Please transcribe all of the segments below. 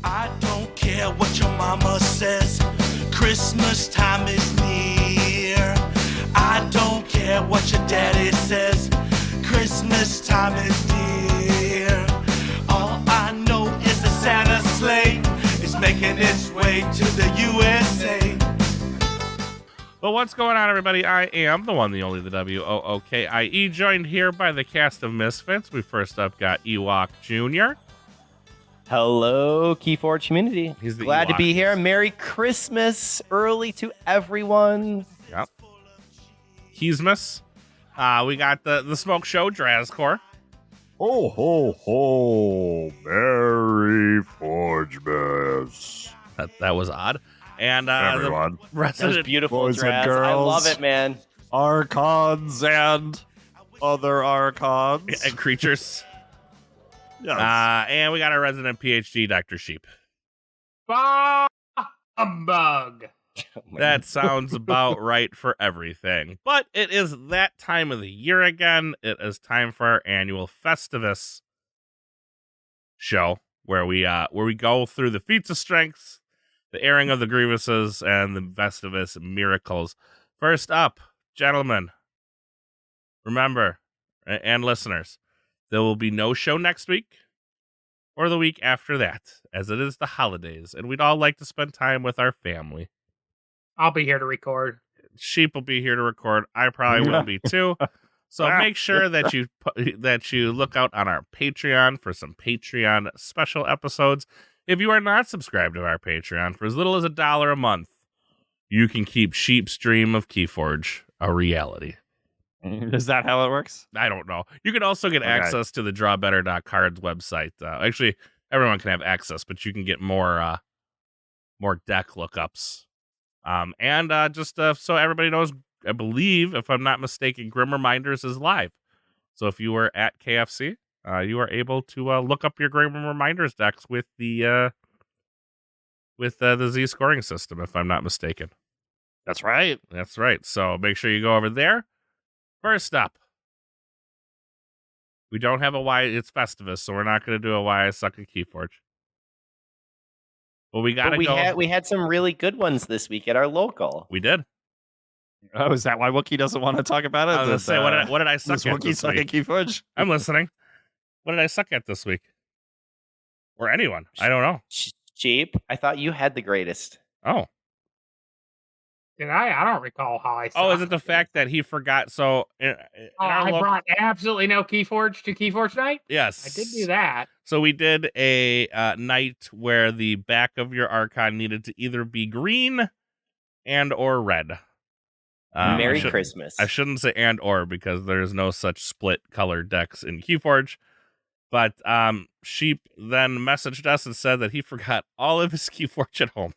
I don't care what your mama says. Christmas time is near. I don't care what your daddy says. Christmas time is near. All I know is the Santa sleigh is making its way to the USA. Well, what's going on, everybody? I am the one, the only, the W-O-O-K-I-E, joined here by the cast of Misfits. We first up got Ewok Jr. Hello, Keyforge community. He's the Glad to Ewok. be here. Merry Christmas early to everyone. Yep. Heismus. We got the Smoke Show, Drazcore. Ho, ho, ho. Merry Forgemas. That was odd. And Everyone. the resident That was beautiful, boys and Draz. I girls. love it, man. Archons and other Archons. and creatures. Yes. And we got our resident PhD, Dr. Sheep. Humbug. That sounds about right for everything. But it is that time of the year again. It is time for our annual Festivus show, where we go through the feats of strength, the airing of the grievances, and the Festivus miracles. First up, gentlemen, remember, and listeners, there will be no show next week or the week after that, as it is the holidays, and we'd all like to spend time with our family. I'll be here to record. Sheep will be here to record. I probably will be too. So make sure that you look out on our Patreon for some Patreon special episodes. If you are not subscribed to our Patreon, for as little as $1 a month, you can keep Sheep's dream of Keyforge a reality. Is that how it works? I don't know. You can also get access to the drawbetter.cards website. Actually, everyone can have access, but you can get more deck lookups. Just so everybody knows, I believe, if I'm not mistaken, Grim Reminders is live. So if you were at KFC, you are able to look up your Grim Reminders decks with the Z scoring system, if I'm not mistaken. That's right. That's right. So make sure you go over there. First up, we don't have a Why It's Festivus, so we're not going to do a Why I Suck at Keyforge. But we got to go. We had some really good ones this week at our local. We did. Oh, is that why Wookiee doesn't want to talk about it? I was going to say, what did I suck Does at Wookiee this suck week? at Keyforge? I'm listening. What did I suck at this week? Or anyone? I don't know. Sheep, I thought you had the greatest. Oh. Did I? I don't recall how I. Oh, is it the fact that he forgot? So, I brought absolutely no Keyforge to Keyforge night. Yes, I did do that. So we did a night where the back of your Archon needed to either be green and or red. Merry Christmas. I shouldn't say and or because there's no such split color decks in Keyforge. But Sheep then messaged us and said that he forgot all of his Keyforge at home.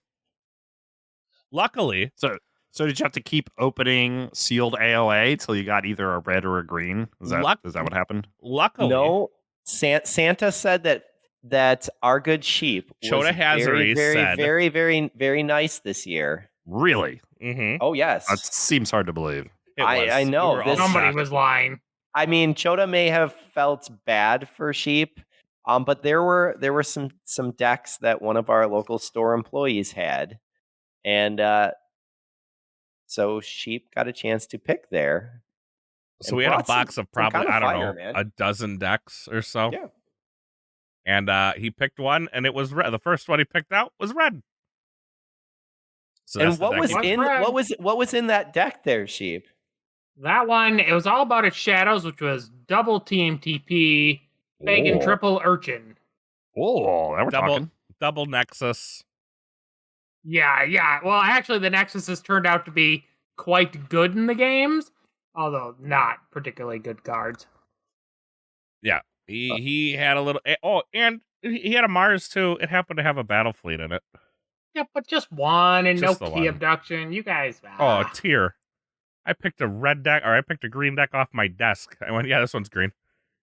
Luckily, So did you have to keep opening sealed AOA till you got either a red or a green? Is that what happened? Luckily, no. Santa said that our good Sheep was Chota Hazari said very, very, very nice this year. Really? Mm-hmm. Oh yes, That seems hard to believe. I know. We were all Somebody shocked. was lying. I mean, Chota may have felt bad for Sheep, but there were some decks that one of our local store employees had, and so Sheep got a chance to pick there. So we had a box of probably, I don't know, man. a dozen decks or so. Yeah. And he picked one, and it was red. The first one he picked out was red. So And that's the what deck. was in that deck there, Sheep? That one, it was all about its shadows, which was double TMTP, pagan Oh. triple urchin. Oh, now we're talking. double Nexus. Yeah. Well, actually, the Nexuses turned out to be quite good in the games, although not particularly good cards. Yeah, he had a little. Oh, and he had a Mars too. It happened to have a battle fleet in it. Yeah, but just one and Just no the key one. abduction. You guys. Oh, a tier. I picked a red deck, or I picked a green deck off my desk. I went, yeah, this one's green.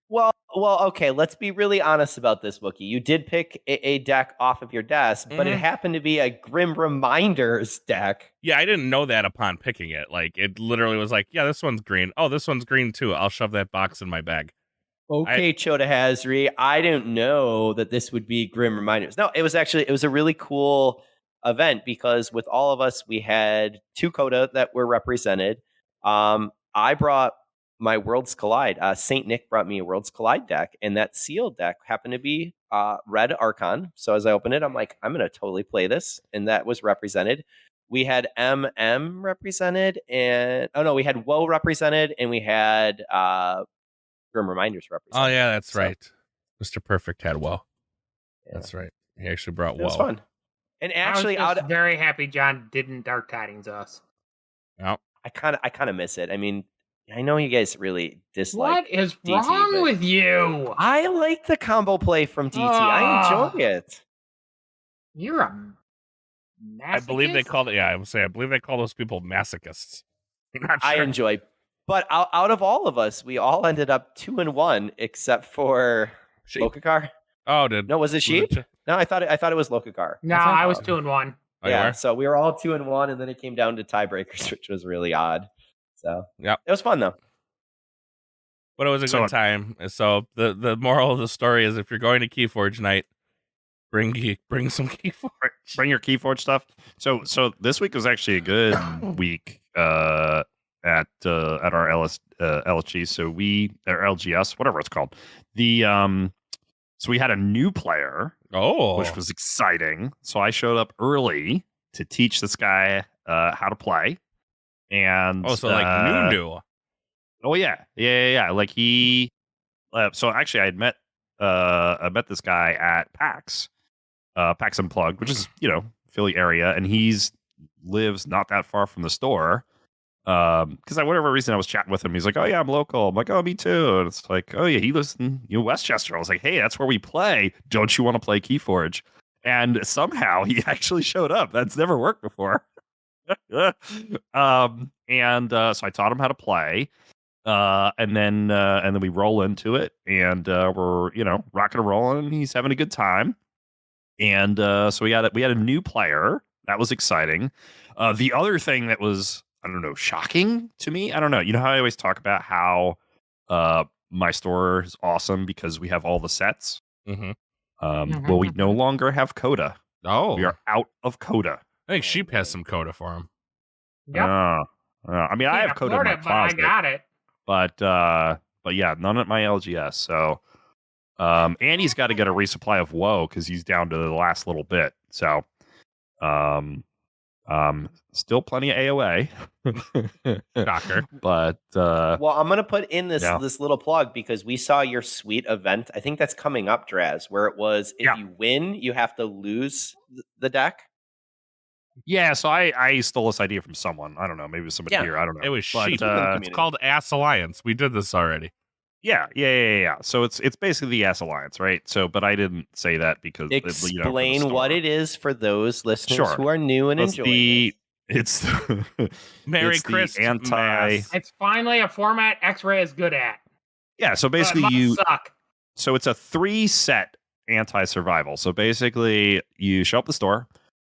Well, okay. Let's be really honest about this, Wookie. You did pick a deck off of your desk, but it happened to be a Grim Reminders deck. Yeah, I didn't know that upon picking it. Like, it literally was like, yeah, this one's green. Oh, this one's green too. I'll shove that box in my bag. Okay, Chota Hazri. I didn't know that this would be Grim Reminders. No, it was a really cool event because with all of us, we had 2 coda that were represented. I brought my Worlds Collide. Saint Nick brought me a Worlds Collide deck, and that sealed deck happened to be red Archon. So as I opened it, I'm like, I'm gonna totally play this, and that was represented. We had MM represented, and we had Woe represented, and we had Grim Reminders represented. Oh yeah, that's So, right. Mr. Perfect had Woe. yeah. That's right. He actually brought It was Woe. fun. And I actually, was just very happy John didn't Dark Tidings us. Yep. I kind of miss it. I mean, I know you guys really dislike. What is DT, wrong but with you? I like the combo play from DT. I enjoy it. You're a masochist? I believe they call it. Yeah, I would say I believe they call those people masochists. I'm not sure. I enjoy. But out of all of us, we all ended up 2-1, except for Sheep. Lokakar. Oh, No, was it Sheep? No, I thought it was Lokakar. No, I was 2-1. Oh, Yeah, you were? so we were all 2-1, and then it came down to tiebreakers, which was really odd. So Yep. it was fun though. But it was a good time. So the moral of the story is, if you're going to Keyforge night, bring some Keyforge. Bring your Keyforge stuff. So this week was actually a good week at our LSG. So or LGS, whatever it's called. So we had a new player, which was exciting. So I showed up early to teach this guy how to play. And so like new. Oh yeah. Like he. So actually, I met this guy at PAX, PAX Unplugged, which is Philly area, and he's lives not that far from the store. Because whatever reason I was chatting with him, he's like, "Oh yeah, I'm local." I'm like, "Oh, me too." And it's like, "Oh yeah, he lives in Westchester." I was like, "Hey, that's where we play. Don't you want to play Keyforge?" And somehow he actually showed up. That's never worked before. So I taught him how to play. And then we roll into it, and we're rocking and rolling, and he's having a good time. And so we had a new player. That was exciting. The other thing that was, I don't know, shocking to me, I don't know. You know how I always talk about how my store is awesome because we have all the sets? Mm-hmm. Well, we no longer have Coda. Oh. We are out of Coda. I think Sheep has some Coda for him. Yep. I mean, I have Coda in my closet. But I got it. But yeah, none at my LGS. So, and he's got to get a resupply of Woe because he's down to the last little bit. So, still plenty of AOA. Shocker. But well, I'm gonna put in this little plug because we saw your sweet event. I think that's coming up, Draz, where it was if you win, you have to lose the deck. Yeah, so I stole this idea from someone. I don't know, maybe it was somebody here. I don't know. It was Sheep. It's called Ass Alliance. We did this already. Yeah. So it's basically the Ass Alliance, right? So, but I didn't say that because explain what it is for those listeners who are new and enjoying it. It's Merry Christmas. It's finally a format X-Ray is good at. Yeah, so basically suck. So it's a 3-set anti-survival. So basically, you show up at the store,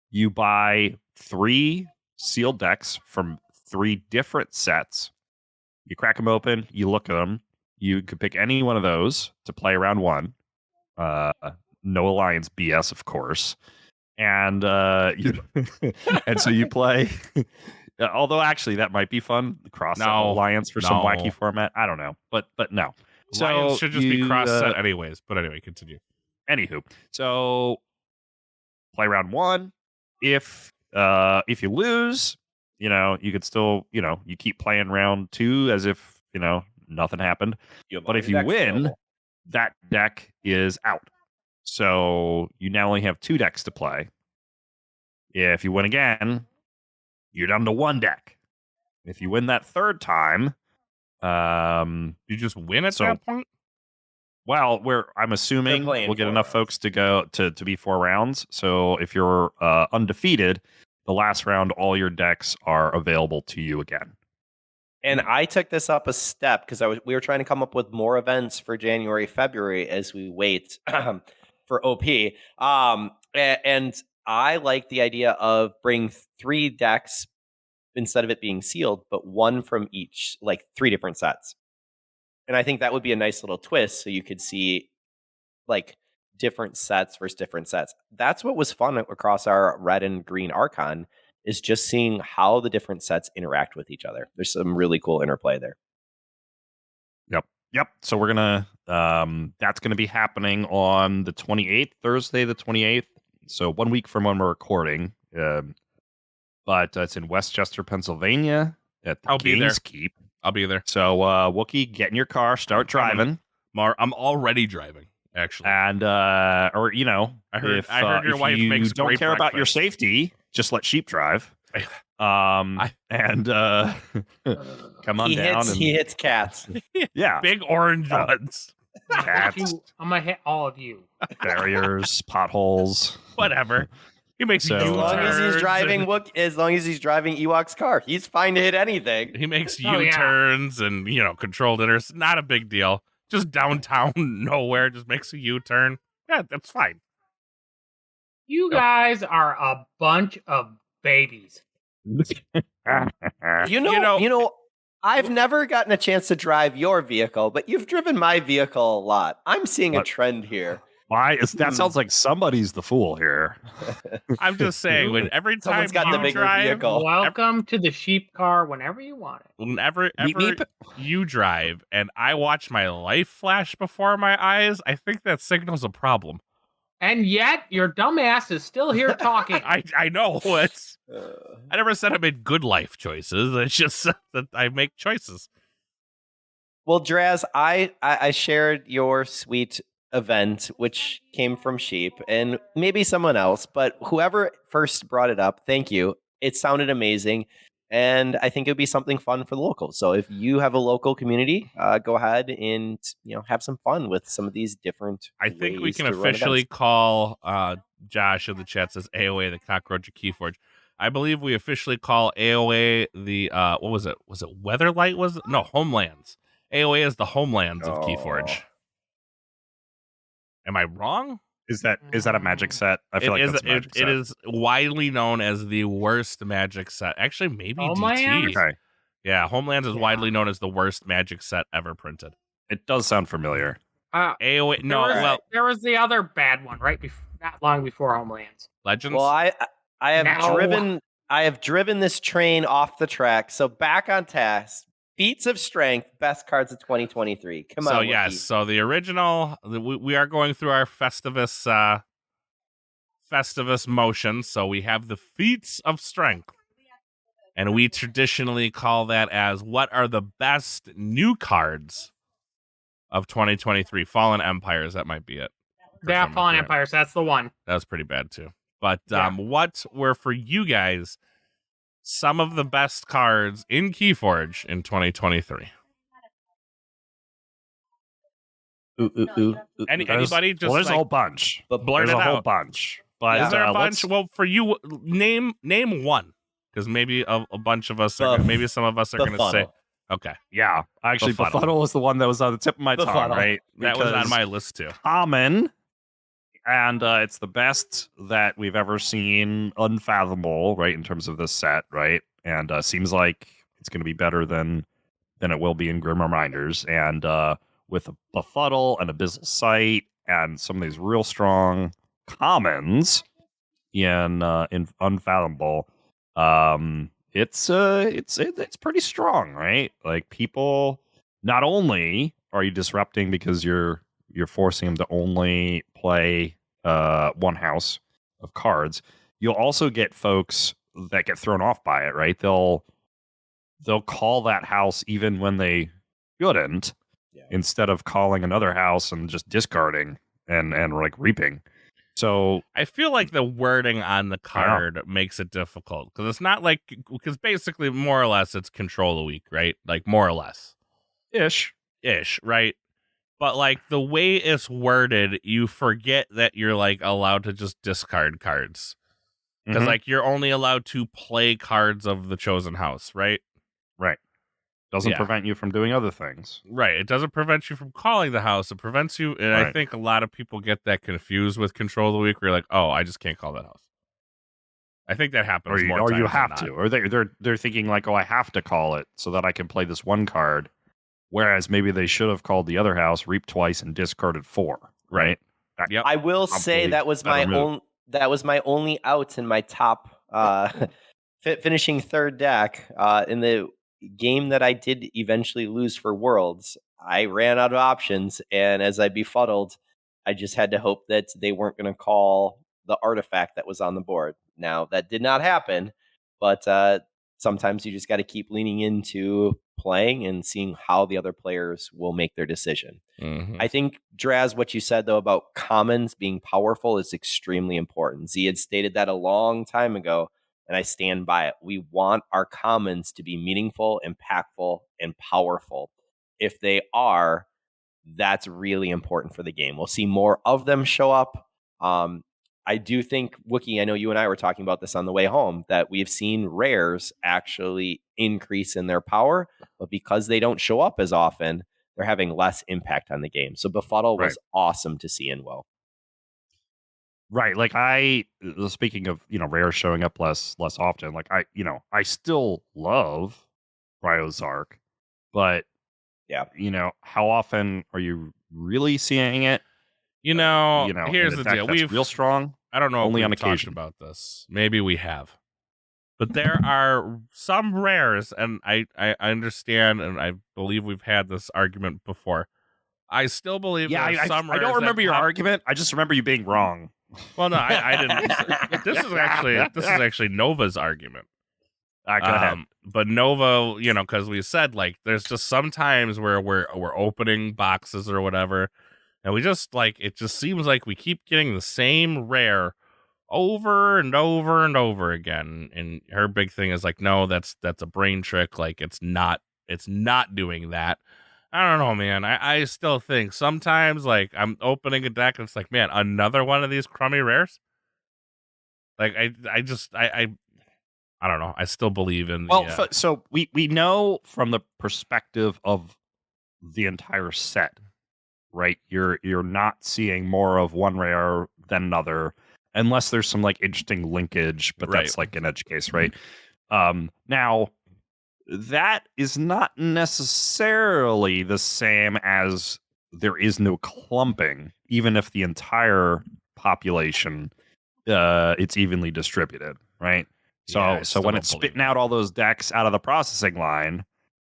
you buy 3 sealed decks from 3 different sets. You crack them open, you look at them. You could pick any one of those to play round 1. No Alliance BS, of course. And and so you play. Although actually that might be fun. Cross Alliance for some wacky format. I don't know, but no. Alliance should just be cross set anyways. But anyway, continue. Anywho, so play round 1. If you lose, you could still you keep playing round 2 as if nothing happened. But if you win, that deck is out. So you now only have 2 decks to play. If you win again, you're down to 1 deck. If you win that 3rd time, you just win at that point? Well, I'm assuming we'll get enough folks to go to be 4 rounds. So if you're undefeated, the last round, all your decks are available to you again. And I took this up a step because we were trying to come up with more events for January, February as we wait for OP. And I like the idea of bring 3 decks instead of it being sealed, but 1 from each, like 3 different sets. And I think that would be a nice little twist, so you could see like different sets versus different sets. That's what was fun across our red and green Archon, is just seeing how the different sets interact with each other. There's some really cool interplay there. Yep. So we're gonna that's gonna be happening on the 28th, Thursday the 28th. So 1 week from when we're recording. But it's in Westchester, Pennsylvania at the I'll be there. King's Keep. I'll be there. So Wookie, get in your car, start driving. I'm already driving, actually. And or you know, I heard your if wife you makes don't great care about your breakfast. safety, just let sheep drive. Come on He down. hits cats. Yeah, Big orange ones. cats, I'm gonna hit all of you. barriers, potholes. Whatever. He makes So, As U-turns. long as he's driving Ewok's car, he's fine to hit anything. He makes Oh, yeah. U-turns and, controlled inters. Not a big deal. Just downtown nowhere, just makes a U-turn. Yeah, that's fine. You guys are a bunch of babies. You know, I've never gotten a chance to drive your vehicle, but you've driven my vehicle a lot. I'm seeing a What? trend here. That sounds like somebody's the fool here. I'm just saying, when every time Someone's got the you bigger drive, vehicle. Welcome to the sheep car whenever you want it. whenever Meep, meep. you drive and I watch my life flash before my eyes, I think that signals a problem. And yet, your dumbass is still here talking. I know. I never said I made good life choices. It's just that I make choices. Well, Draz, I shared your sweet event, which came from Sheep, and maybe someone else, but whoever first brought it up, thank you. It sounded amazing, and I think it would be something fun for the locals. So if you have a local community, go ahead and have some fun with some of these different. I think we ways can to run officially events. call Josh in the chat says AOA the cockroach of Keyforge. I believe we officially call AOA the what was it? Was it Weatherlight? No, Homelands. AOA is the Homelands of Keyforge. Am I wrong? Is that a magic set? I feel like that's a magic set. It is widely known as the worst magic set. Actually, maybe Homelands? DT. Okay. Yeah, Homelands is widely known as the worst magic set ever printed. It does sound familiar. AOA, no, there was the other bad one not long before Homelands. Legends. Well, I have No. driven this train off the track. So back on task. Feats of Strength, best cards of 2023. Come on. So Wookie. yes, so the original, we are going through our Festivus motion. So we have the Feats of Strength, and we traditionally call that as what are the best new cards of 2023. Fallen Empires, that might be it. Yeah, Fallen Empires, that's the one. That was pretty bad too. But Yeah. what were for you guys some of the best cards in Keyforge in 2023? Anybody just there's a whole bunch. But blurt There's it a whole out. bunch. But Is there a let's- bunch? Well, for you, name one, because maybe a bunch of us are. Maybe some of us are going to say, okay, Yeah, actually, Befuddle. Befuddle was the one that was on the tip of my tongue, Befuddle. right? that was on Because my list too. common, and it's the best that we've ever seen. Unfathomable, right, in terms of this set, right? And seems like it's going to be better than it will be in Grim Reminders. And with a Befuddle and Abyssal Sight and some of these real strong commons in Unfathomable, it's pretty strong, right? Like, people, not only are you disrupting because you're forcing them to only play one house of cards, you'll also get folks that get thrown off by it, right? They'll call that house even when they shouldn't, instead of calling another house and just discarding and like reaping. So I feel like the wording on the card makes it difficult, because it's not like, because basically more or less it's control a week, right? Like more or less ish, right? But like the way it's worded, you forget that you're like allowed to just discard cards, because Mhm. like you're only allowed to play cards of the chosen house, right? Right. Doesn't Yeah. prevent you from doing other things. Right. It doesn't prevent you from calling the house. It prevents you. And I Right. think a lot of people get that confused with Control of the Week, where you're like, oh, I just can't call that house. I think that happens more Or times you than have not. to. Or they're thinking like, oh, I have to call it so that I can play this one card. Whereas maybe they should have called the other house reap twice and discarded 4, right? Yep. I will say Probably that was better my move. own. That was my only out in my top finishing third deck in the game that I did eventually lose for Worlds. I ran out of options, and as I befuddled, I just had to hope that they weren't going to call the artifact that was on the board. Now that did not happen, but sometimes you just got to keep leaning into playing and seeing how the other players will make their decision. Mhm. I think, Draz, what you said, though, about commons being powerful is extremely important. Z had stated that a long time ago, and I stand by it. We want our commons to be meaningful, impactful, and powerful. If they are, that's really important for the game. We'll see more of them show up. I do think, Wookie, I know you and I were talking about this on the way home, that we've seen rares actually increase in their power, but because they don't show up as often, they're having less impact on the game. So Befuddle was awesome to see in WoW. Right. Like speaking of, rare showing up less often, like I still love Bryozark, but Yeah. how often are you really seeing it? Here's in a the deck deal. that's real strong. I don't know only if on we've talked occasion. about this. Maybe we have. But there are some rares, and I understand, and I believe we've had this argument before. I still believe there are some rares. I don't remember your argument. I just remember you being wrong. Well, no, I didn't. This is actually Nova's argument. Go ahead. But Nova, because we said like there's just some times where we're opening boxes or whatever, and we just it just seems like we keep getting the same rare over and over and over again. And her big thing is like, no, that's a brain trick. Like it's not doing that. I don't know, man. I still think sometimes like I'm opening a deck and it's like, man, another one of these crummy rares. Like I don't know. I still believe in the so we know from the perspective of the entire set, right? You're not seeing more of one rare than another unless there's some like interesting linkage, but that's like an edge case, right? Now that is not necessarily the same as there is no clumping, even if the entire population it's evenly distributed, right? So when it's spitting out all those decks out of the processing line,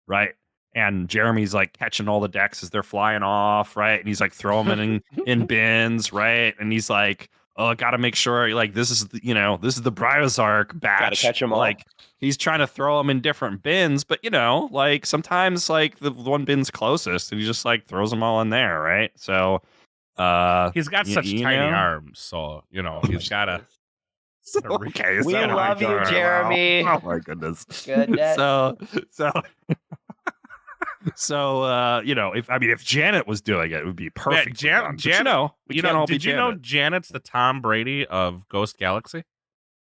right? And Jeremy's like catching all the decks as they're flying off, right? And he's like throwing them in bins, right? And he's like, oh, gotta make sure like this is the Bryozark batch. Gotta catch them all. Like he's trying to throw them in different bins, but like sometimes like the one bin's closest and he just like throws them all in there, right? So he's got such tiny arms, so he's gotta. Okay, we love you, Jeremy. Oh my goodness. Goodness. So if Janet was doing it, it would be perfect. Janet, did you know Janet's the Tom Brady of Ghost Galaxy?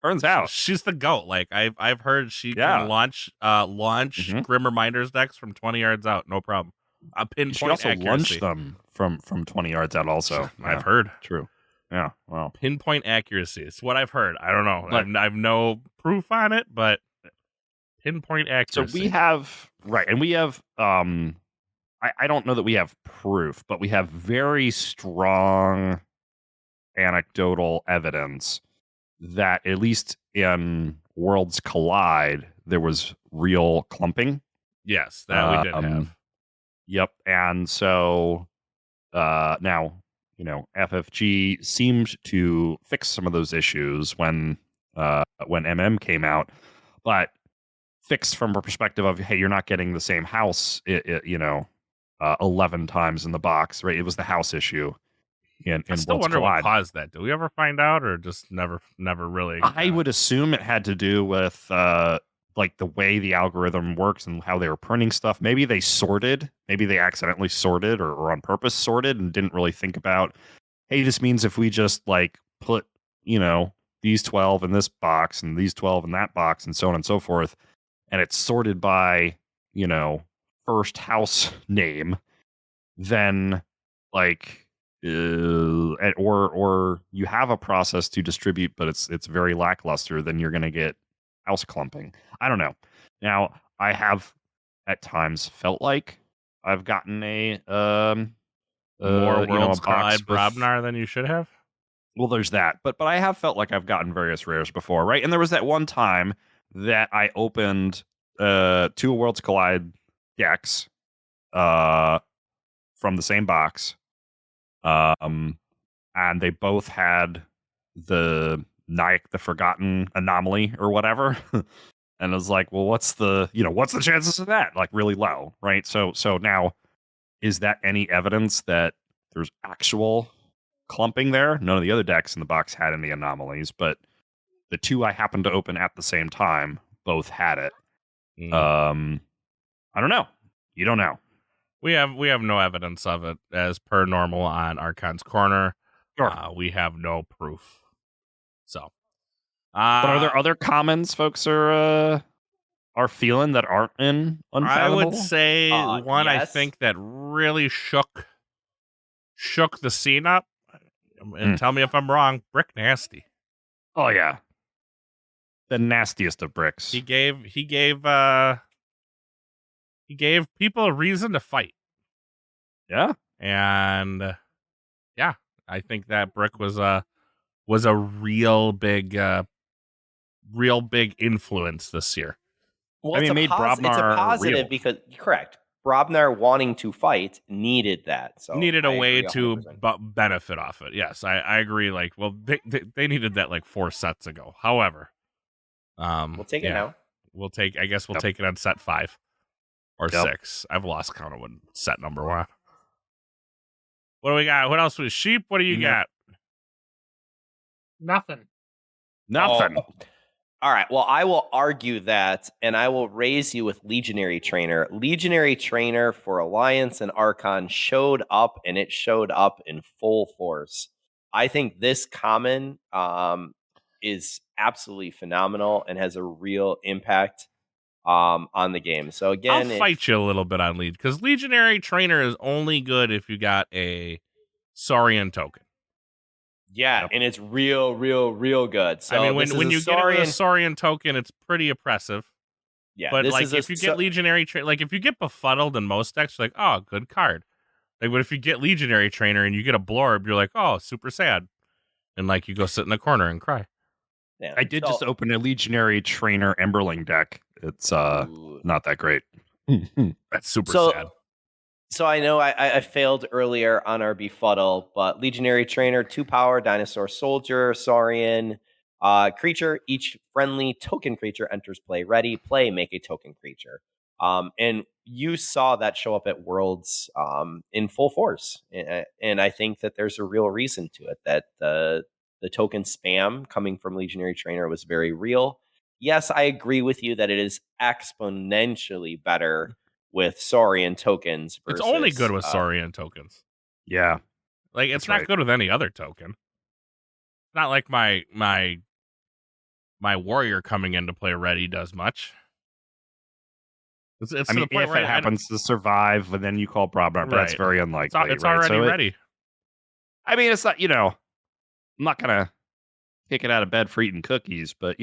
Turns out she's the GOAT. Like I've heard she can launch Grim Reminders decks from 20 yards out, no problem. A pinpoint she also accuracy. launched them from 20 yards out. Also, I've heard. True. Yeah. Well, pinpoint accuracy. It's what I've heard. I don't know. I've no proof on it, but pinpoint accuracy. So we have and we have. I don't know that we have proof, but we have very strong anecdotal evidence that at least in Worlds Collide there was real clumping. Yes, that we did have. Yep, and so now. FFG seemed to fix some of those issues when MM came out, but fixed from a perspective of, hey, you're not getting the same house, 11 times in the box, right? It was the house issue in I still Worlds wonder Collide. what caused that. Do we ever find out, or just never really? I would assume it had to do with like the way the algorithm works and how they were printing stuff. Maybe they accidentally sorted or on purpose sorted and didn't really think about, hey, this means if we just like put, these 12 in this box and these 12 in that box and so on and so forth, and it's sorted by, first house name, then like, or you have a process to distribute, but it's very lackluster, then you're going to get house clumping. I don't know. Now, I have at times felt like I've gotten a More a Worlds box Collide with- Brobnar than you should have. Well, there's that, but I have felt like I've gotten various rares before, right? And there was that one time that I opened 2 Worlds Collide decks from the same box, and they both had the Nyack the Forgotten anomaly or whatever. And I was like, well, what's the chances of that? Like really low, right? So now, is that any evidence that there's actual clumping there? None of the other decks in the box had any anomalies, but the 2 I happened to open at the same time both had it. I don't know. You don't know. We have no evidence of it as per normal on Archon's Corner. Sure. We have no proof. So, But are there other commons folks are feeling that aren't in Unfathomable? I would say one I yes. think that really shook the scene up. And tell me if I'm wrong. Brick Nasty. Oh yeah, the nastiest of bricks. He gave people a reason to fight. Yeah, And yeah, I think that brick was a real big influence this year. Well, I mean, it's, it made it's a Brobnar positive real. because correct. Brobnar wanting to fight needed that. So Needed I a way agree to 100%. benefit off it. Yes, I agree. Like, well, they needed that like 4 sets ago. However, We'll take it now. I guess we'll Yep. take it on set 5 or Yep. 6. I've lost count of what set number we're on. What do we got? What else was sheep? What do you Yeah. got? Nothing. Nothing. Oh. All right. Well, I will argue that, and I will raise you with Legionary Trainer. Legionary Trainer for Alliance and Archon showed up, and it showed up in full force. I think this common is absolutely phenomenal and has a real impact on the game. So again, I'll fight you a little bit on lead because Legionary Trainer is only good if you got a Saurian token. yeah, and it's real good. So I mean, this when is you a get it with a Saurian, Saurian token, it's pretty oppressive. yeah, But this like, is if you get Legionary Trainer, like if you get Befuddled in most decks, you're like, oh, good card. Like, but if you get Legionary Trainer and you get a Blorb, you're like, oh, super sad, and like you go sit in the corner and cry. yeah, I did so- just open a Legionary Trainer Emberling deck. It's Ooh. not that great. That's super So- sad. So I know I failed earlier on our Befuddle, but Legionary Trainer, 2-power, Dinosaur Soldier, Saurian, creature. Each friendly token creature enters play. Ready, play, make a token creature. And you saw that show up at Worlds in full force. And I think that there's a real reason to it, that the token spam coming from Legionary Trainer was very real. Yes, I agree with you that it is exponentially better with Saurian tokens versus, It's only good with Saurian tokens. Yeah. Like, it's That's not right. good with any other token. Not like my warrior coming into play ready does much. It's I to mean, the point if where it happens to survive, and then you call Brobnar, that's Right. very it's unlikely. right? already So ready. I mean, it's not, I'm not going to kick it out of bed for eating cookies, but,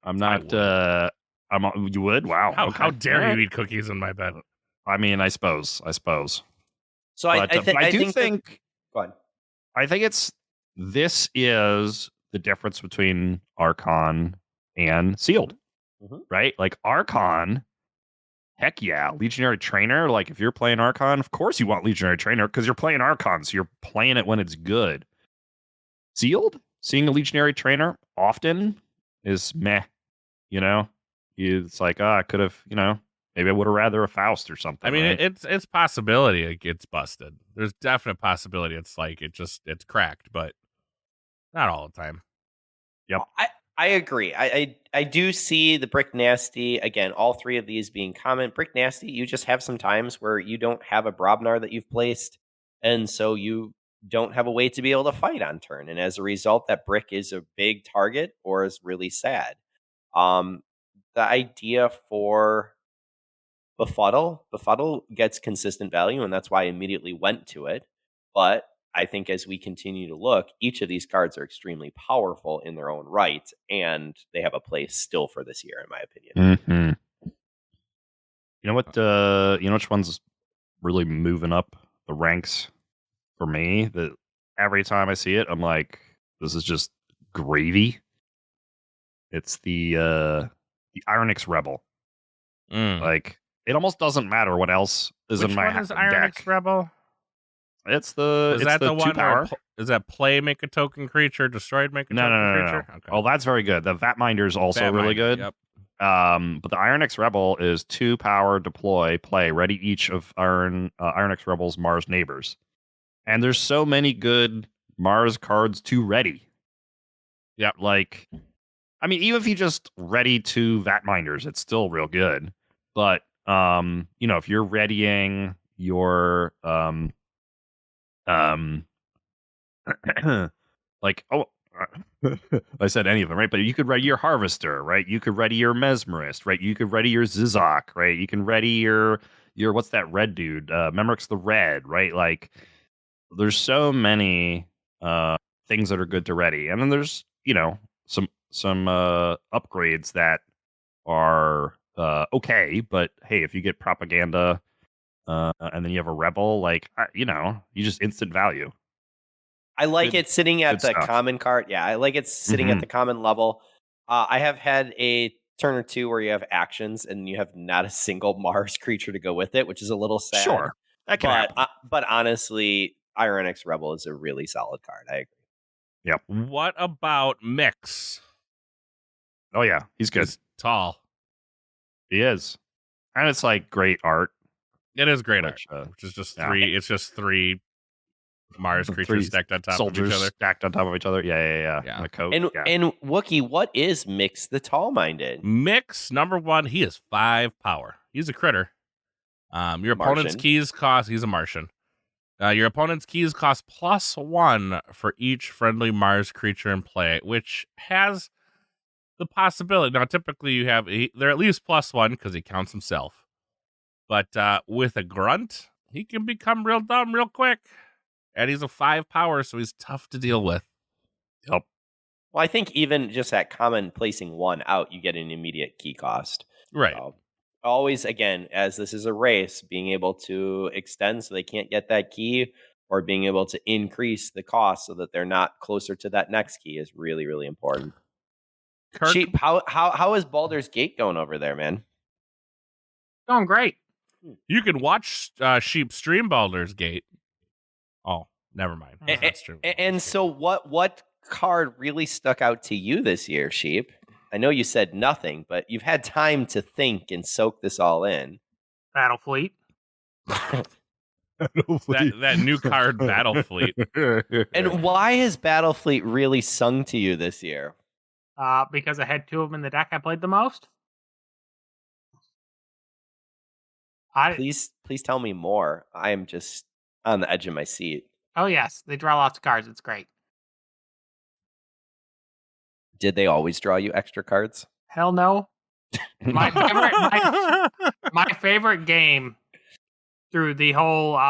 I'm not, you would? Wow. How okay. dare All right. you eat cookies in my bed? I mean, I suppose. So But, I do think, go ahead. I think this is the difference between Archon and Sealed, Mhm. right? Like Archon, heck yeah, Legionary Trainer. Like if you're playing Archon, of course you want Legionary Trainer because you're playing Archon, so you're playing it when it's good. Sealed, seeing a Legionary Trainer often is meh. It's like, I could have, maybe I would have rather a Faust or something. I mean, right? it's possibility it gets busted. There's definite possibility it's like it's cracked, but not all the time. I agree. I do see the Brick Nasty, again, all 3 of these being common. Brick Nasty, you just have some times where you don't have a Brobnar that you've placed, and so you don't have a way to be able to fight on turn. And as a result, that brick is a big target or is really sad. The idea for Befuddle gets consistent value, and that's why I immediately went to it. But I think as we continue to look, each of these cards are extremely powerful in their own right, and they have a place still for this year, in my opinion. You know what? You know which one's really moving up the ranks for me. That every time I see it, I'm like, this is just gravy. It's the Ironix Rebel. Like, it almost doesn't matter what else is Which in my one is deck. Ironix Rebel? It's the Is that the one 2 power. where is that play make a token creature, destroyed make a token creature? No. Okay. Oh, that's very good. The Vat Minder is also really good. Yep. But the Ironix Rebel is 2 power, deploy, play, ready each of Ironix Rebel's Mars neighbors. And there's so many good Mars cards to ready. Yep. Like, I mean, even if you just ready 2 Vat Minders, it's still real good. But if you're readying your like, I said any of them, right? But you could ready your Harvester, right? You could ready your Mesmerist, right? You could ready your Zizok, right? You can ready your what's that red dude? Memrix the Red, right? Like, there's so many things that are good to ready, and then there's some upgrades that are okay, but hey, if you get propaganda and then you have a rebel, like you just instant value. I like Good- it sitting at good the stuff. common card. Yeah, I like it sitting at the common level. I have had a turn or two where you have actions and you have not a single Mars creature to go with it, which is a little sad. Sure, that can happen. But honestly, Ironix Rebel is a really solid card. I agree. What about Mix? Oh yeah, he's good. He's tall. He is, and it's like great art. It is great Which, art, which is just yeah. 3. It's just 3 Mars creatures stacked on top soldiers of each other. stacked on top of each other. Yeah. And a coat. And yeah. and Wookie, what is Mix the Tall Minded? Mix number 1. He is 5 power. He's a critter. Your opponent's Martian. keys cost. He's a Martian. Your opponent's keys cost +1 for each friendly Mars creature in play, which has the possibility. Now, typically they're at least +1 because he counts himself. But with a grunt, he can become real dumb real quick. And he's a 5 power, so he's tough to deal with. Yep. Well, I think even just at common placing 1 out, you get an immediate key cost. Right. So, always, again, as this is a race, being able to extend so they can't get that key, or being able to increase the cost so that they're not closer to that next key is really, really important. Kirk, Sheep, how is Baldur's Gate going over there, man? Going great. you can watch Sheep stream Baldur's Gate. Oh, never mind. It's not streaming Baldur's And Gate. so, what card really stuck out to you this year, Sheep? I know you said nothing, but you've had time to think and soak this all in. Battle Fleet. that new card, Battle Fleet. And why has Battlefleet really sung to you this year? Because I had 2 of them in the deck I played the most. Please tell me more. I am just on the edge of my seat. Oh yes, they draw lots of cards. It's great. Did they always draw you extra cards? Hell no. My favorite game through the whole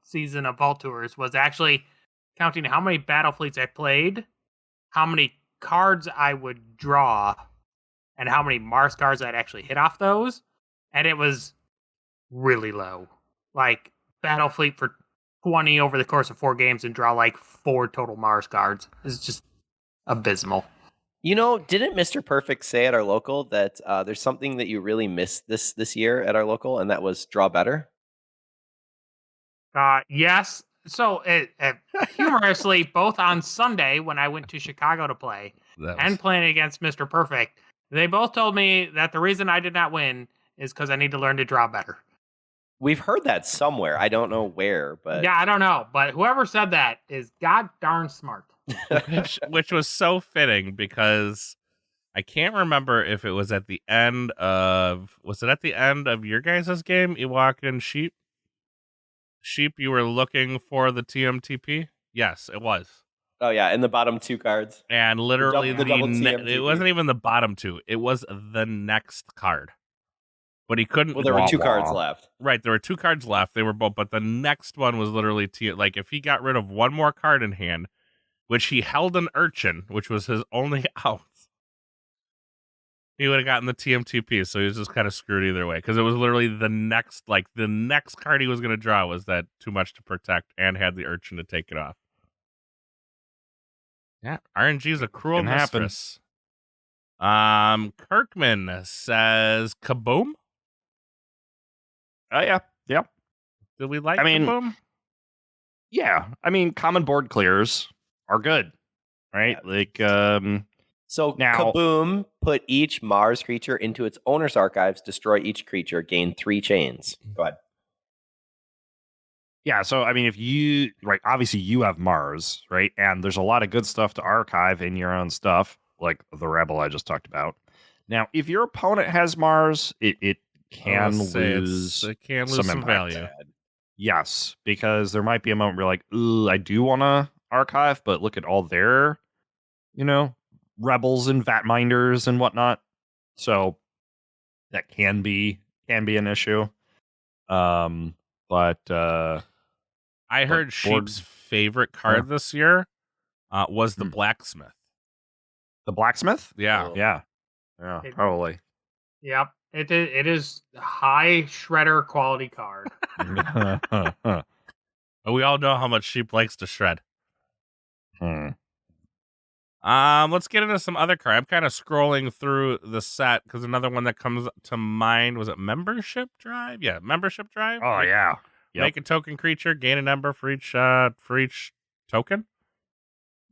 season of Vault Tours was actually counting how many Battle Fleets I played, how many cards I would draw, and how many Mars cards I'd actually hit off those. And it was really low. Like Battle Fleet for 20 over the course of 4 games and draw like 4 total Mars cards. It's just abysmal. You know, didn't Mr. Perfect say at our local that there's something that you really missed this year at our local, and that was draw better? Yes. So humorously, both on Sunday when I went to Chicago to play and playing against Mr. Perfect, they both told me that the reason I did not win is because I need to learn to draw better. We've heard that somewhere. I don't know where, but Yeah, I don't know. But whoever said that is god darn smart. which was so fitting because I can't remember if it was at the end of your guys' game, Ewok and Sheep? Sheep, you were looking for the TMTP? Yes, it was. Oh yeah, in the bottom 2 cards. And literally The double TMTP. it wasn't even the bottom 2. It was the next card. But he couldn't. Well, there were 2 cards left. Right, there were 2 cards left. They were both, but the next one was literally like if he got rid of one more card in hand, which he held an Urchin, which was his only out. He would have gotten the TMTP, so he was just kind of screwed either way. Because it was literally the next card he was going to draw was that too much to protect and had the Urchin to take it off. Yeah, RNG is a cruel Can happen. mistress. Kirkman says Kaboom. Oh yeah. Did we like I mean, Kaboom? Yeah. I mean, common board clears are good, right? Like, So Now- Kaboom, put each Mars creature into its owner's archives, destroy each creature, gain 3 chains. Go ahead. yeah. So, I mean, if you, right, obviously you have Mars, right? And there's a lot of good stuff to archive in your own stuff, like the Rebel I just talked about. Now, if your opponent has Mars, it can lose It can lose some some impact. value. Yes, because there might be a moment where like, ooh, I do want to archive, but look at all their, rebels and vatminders and whatnot. So that can be an issue. But I heard board- Sheep's favorite card this year was the Hmm. Blacksmith. the blacksmith, Yeah. Oh. yeah, It- probably. Yep. It is a high shredder quality card. But we all know how much Sheep likes to shred. Let's get into some other card. I'm kind of scrolling through the set because another one that comes to mind was it Membership Drive? Yeah, Membership Drive. Oh yeah. Yep. Make a token creature, gain a number for each token,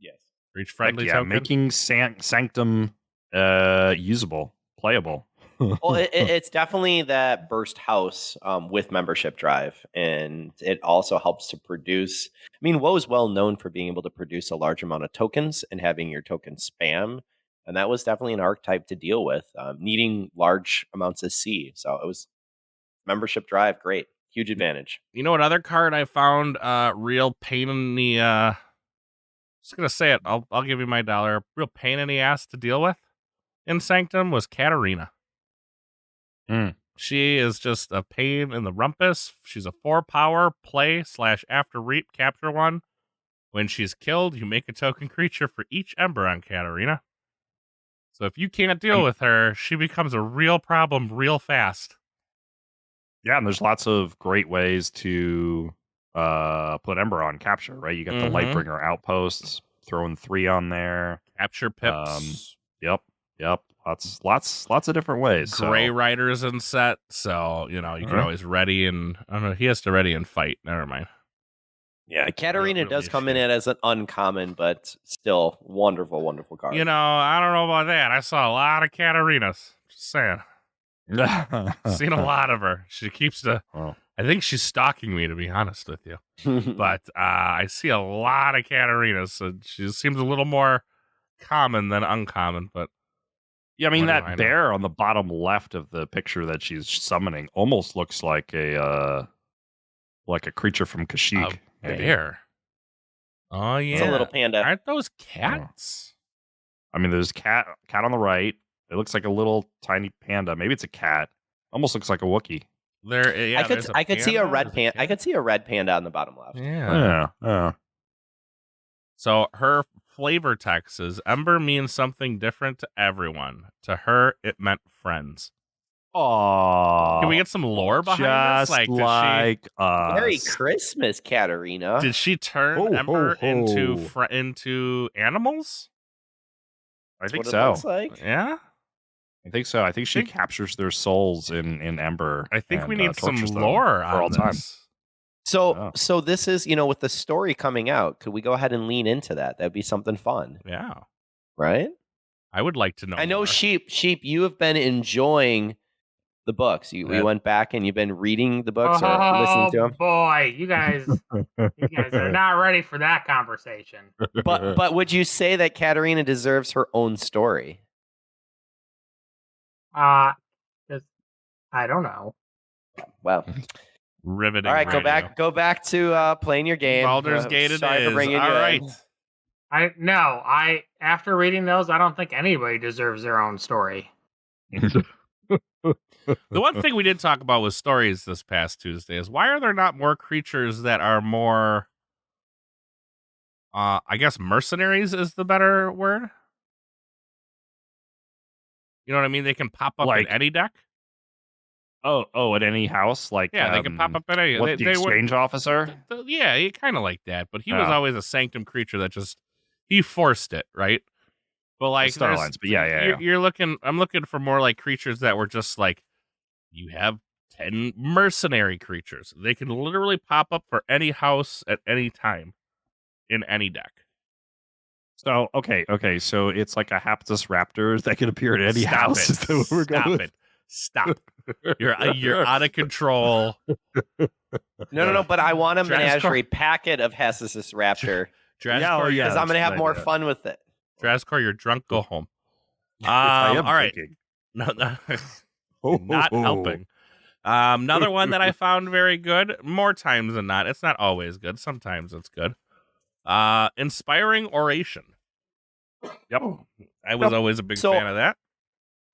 Yes. for each Heck friendly yeah, token. making Sanctum usable, playable. Well, it's definitely that burst house with membership drive, and it also helps to produce. I mean, WoW is well known for being able to produce a large amount of tokens and having your tokens spam, and that was definitely an archetype to deal with, needing large amounts of C. So it was membership drive, great, huge advantage. You know what other card I found real pain in the just gonna say it, I'll give you my dollar. Real pain in the ass to deal with in Sanctum was Katarina. She is just a pain in the rumpus. She's a 4-power play / after reap capture 1. When she's killed, you make a token creature for each ember on Katarina. So if you can't deal with her, she becomes a real problem real fast. Yeah, and there's lots of great ways to put Ember on capture, right? You got the Mhm. Lightbringer outposts, throwing 3 on there. Capture pips. Yep. Lots of different ways. Gray So. Riders in set, so you can Uh-huh. always ready and I don't know. He has to ready and fight. Never mind. Yeah, Katarina really does come in shit. as an uncommon, but still wonderful, wonderful card. I don't know about that. I saw a lot of Katarinas. Just saying, seen a lot of her. She keeps the. Oh. I think she's stalking me, to be honest with you. But I see a lot of Katarinas, so she seems a little more common than uncommon. But Yeah, I mean What do I that know? bear on the bottom left of the picture that she's summoning almost looks like a creature from Kashyyyk. maybe. bear. Oh yeah, It's a little panda. Aren't those cats? I mean, there's cat on the right. It looks like a little tiny panda. Maybe it's a cat. Almost looks like a Wookiee. There, yeah. I could see a red There's panda. I cat. could see a red panda on the bottom left. Yeah. Yeah. So her flavor text is Ember means something different to everyone. To her, it meant friends. Aww. Can we get some lore behind just this? like us. Merry Christmas, Katarina. Did she turn Ho, ho, Ember ho. into animals? I That's think what so. it looks like. Yeah. I think so. I think she captures their souls in Ember. I think we and, need some tortures them lore for on all time. this. So, Oh. so this is, with the story coming out, could we go ahead and lean into that? That'd be something fun, Yeah. right? I would like to know. I know, more. Sheep, you have been enjoying the books. You Yeah. went back and you've been reading the books or listening to them. Boy, you guys are not ready for that conversation. But would you say that Katarina deserves her own story? 'Cause I don't know. Well, Riveting. all right, radio. go back to playing your game. Baldur's Gate it sorry is. for bringing All you right. in. After reading those, I don't think anybody deserves their own story. The one thing we did talk about with stories this past Tuesday is why are there not more creatures that are more I guess mercenaries is the better word? You know what I mean? They can pop up in Like- any deck. Oh, at any house, like Yeah, they can pop up at any. What, the exchange officer? Yeah, kind of like that. But he was Yeah. always a sanctum creature that just he forced it, right? But like Starlines, but yeah. You're looking. I'm looking for more like creatures that were just like you have 10 mercenary creatures. They can literally pop up for any house at any time in any deck. So okay, so it's like a Haptus Raptor that can appear at any Stop house. it. Is that what we're going with? Stop. You're out of control. No. But I want a Drascor- menagerie packet of Hessus Raptor Drascor, because I'm going to have more fun with it. Drascor, you're drunk. Go home. I am all right. thinking. No, not helping. Another one that I found very good, more times than not. It's not always good. Sometimes it's good. Inspiring Oration. Yep. I was always a big So- fan of that.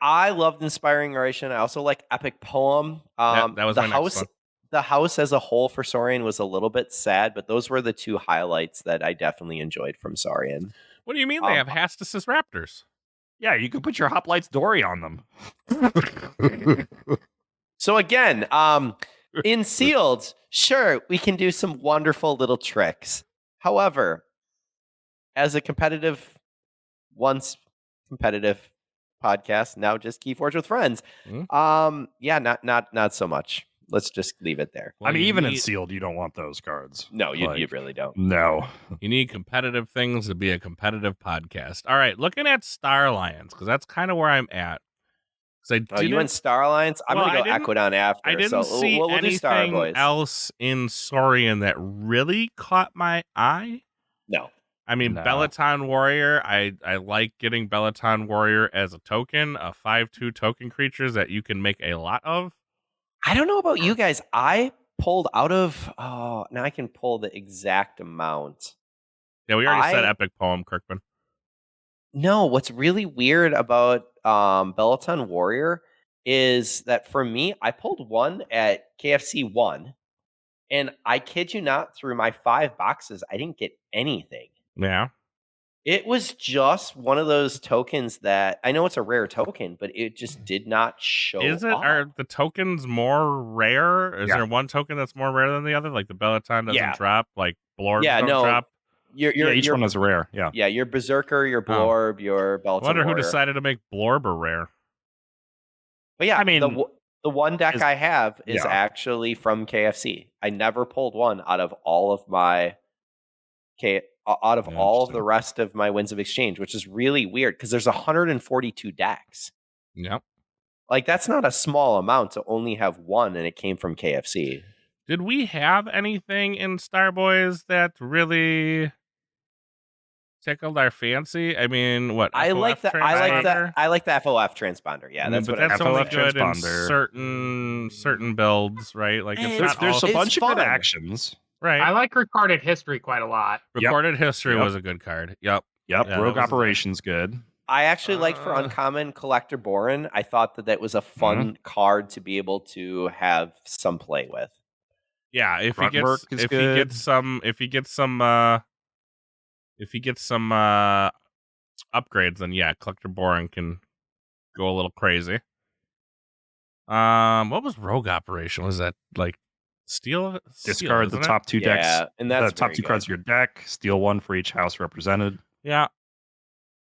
I loved Inspiring Oration. I also like Epic Poem. That was the my next house. one. The house as a whole for Saurian was a little bit sad, but those were the two highlights that I definitely enjoyed from Saurian. What do you mean they have Hastus Raptors? Yeah, you could put your Hoplites Dory on them. So again, in sealed, sure, we can do some wonderful little tricks. However, as a once competitive podcast, now just Keyforge with friends. Yeah, not so much. Let's just leave it there. Well, I mean, you even in need- sealed, you don't want those cards. No, you Like- really don't. No. You need competitive things to be a competitive podcast. All right, looking at Star Alliance, because that's kind of where I'm at. Oh, you went Star Alliance? I'm Well, going to go Aquadon after. I didn't so see we'll do Star anything Boys. else in Saurian that really caught my eye. No. I mean, No. Bellaton Warrior, I like getting Bellaton Warrior as a token, a 5/2 token creature that you can make a lot of. I don't know about you guys. I pulled out of. Oh, now I can pull the exact amount. Yeah, we already said I- Epic Poem, Kirkman. No, what's really weird about Bellaton Warrior is that for me, I pulled one at KFC 1, and I kid you not, through my 5 boxes, I didn't get anything. Yeah. It was just one of those tokens that I know it's a rare token, but it just did not show Is it? up. Are the tokens more rare? Is Yeah. there one token that's more rare than the other? Like the Bellaton doesn't Yeah. drop, like Blorbs Yeah, don't no. drop? Each one is rare. Yeah. Yeah, your Berserker, your Blorb, your I Bellaton wonder who Warrior. decided to make Blorb rare. But yeah, I mean, the one deck is- I have is yeah. actually from KFC. I never pulled one out of all of my all of Interesting. the rest of my Winds of Exchange, which is really weird because there's 142 decks. Yep. Like that's not a small amount to only have one, and it came from KFC. Did we have anything in Starboys that really tickled our fancy? I mean, what? I like FOF the transponder? I like the FOF transponder. Yeah, that's but what that's FOF only good in transponder. certain builds, right? Like it's It's- not There's all a bunch of good fun. actions. right. I like Recorded History quite a lot. Recorded history Yep. was a good card. Yep. Yep. Yeah, that Rogue was- Operation's good. I actually liked for Uh. uncommon Collector Borin. I thought that was a fun card to be able to have some play with. Yeah, if he Rugwork gets is if he good. gets some upgrades, then yeah, Collector Boring can go a little crazy. What was Rogue Operation? Was that like steal? Discard the isn't it? top 2 decks. Yeah, and that's the top very 2 cards of your deck. Steal 1 for each house represented. Yeah,